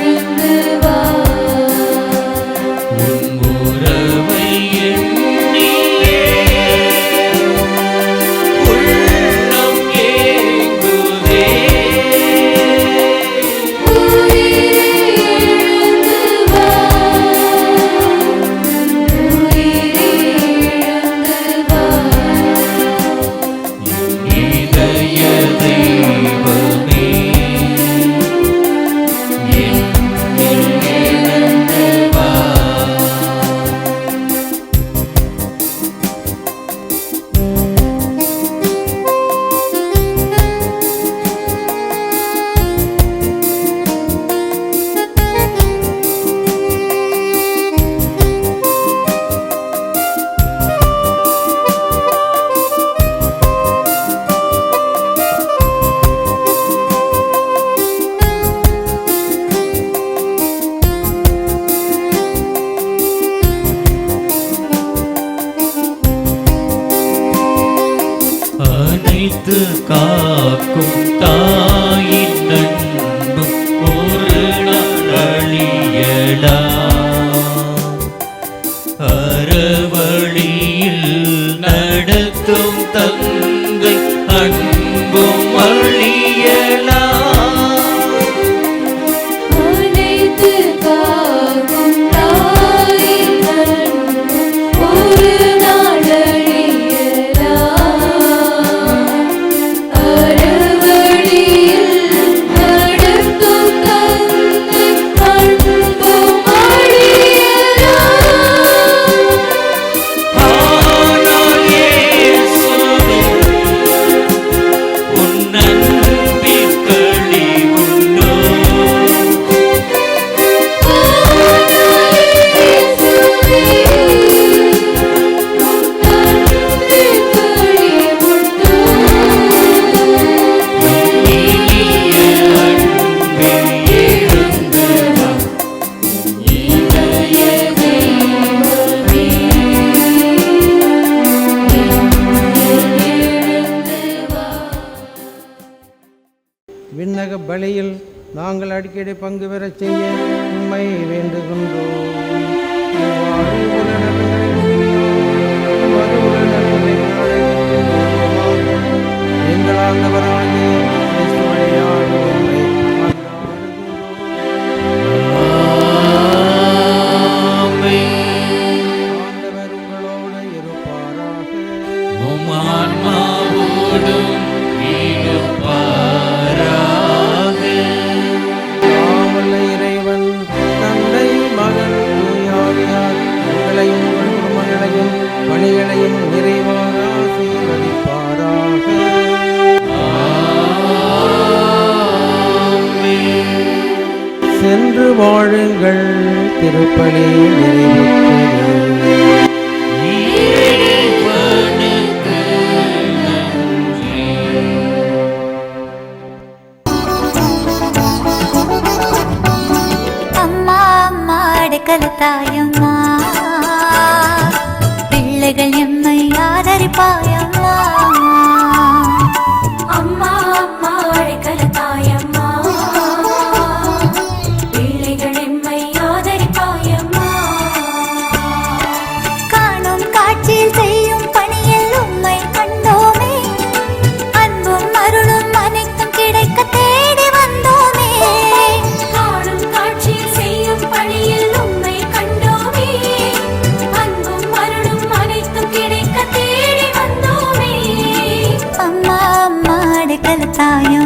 விண்ணக பலியில் நாங்கள் அடிக்கடி பங்கு பெறச் செய்ய உம்மை வேண்டுகின்றோம். இவ்வாறு எங்கள் ஆண்டவராகிய கிறிஸ்து வழியாக உம்மை ஆண்டவர் உங்களோடு இருப்பாராக. வல்ல இறைவன் தந்தை மகன் தூயாவியார் உங்களையும் உங்கள் குடும்பங்களையும் பணிகளையும் நிறைவாக ஆசீர்வதிப்பாராக. சென்று வாழுங்கள், திருப்பலி நிறைவேற்றது. அம்மா அம்மா அடைக்கல தாயம்மா, பிள்ளைகள் எம்மை ஆதரிப்பாயம்மா. அம்மா அம்மா அழைக்கல தாயம்மா, பிள்ளைகள் எம்மை ஆதரிப்பாயம்மா. காணும் காட்சியில் செய்யும் பணியில் உம்மை கண்டோமே, அன்பும் அருளும் அனைத்தும் கிடைக்க தேடி வந்தோமே. காணும் காட்சியில் செய்யும் பணியில் உம்மை கண்டோமே, அன்பும் அருளும் அனைத்தும் கிடைக்க தேடி வந்தோமே. அம்மா அம்மா அடைக்கல தாயம்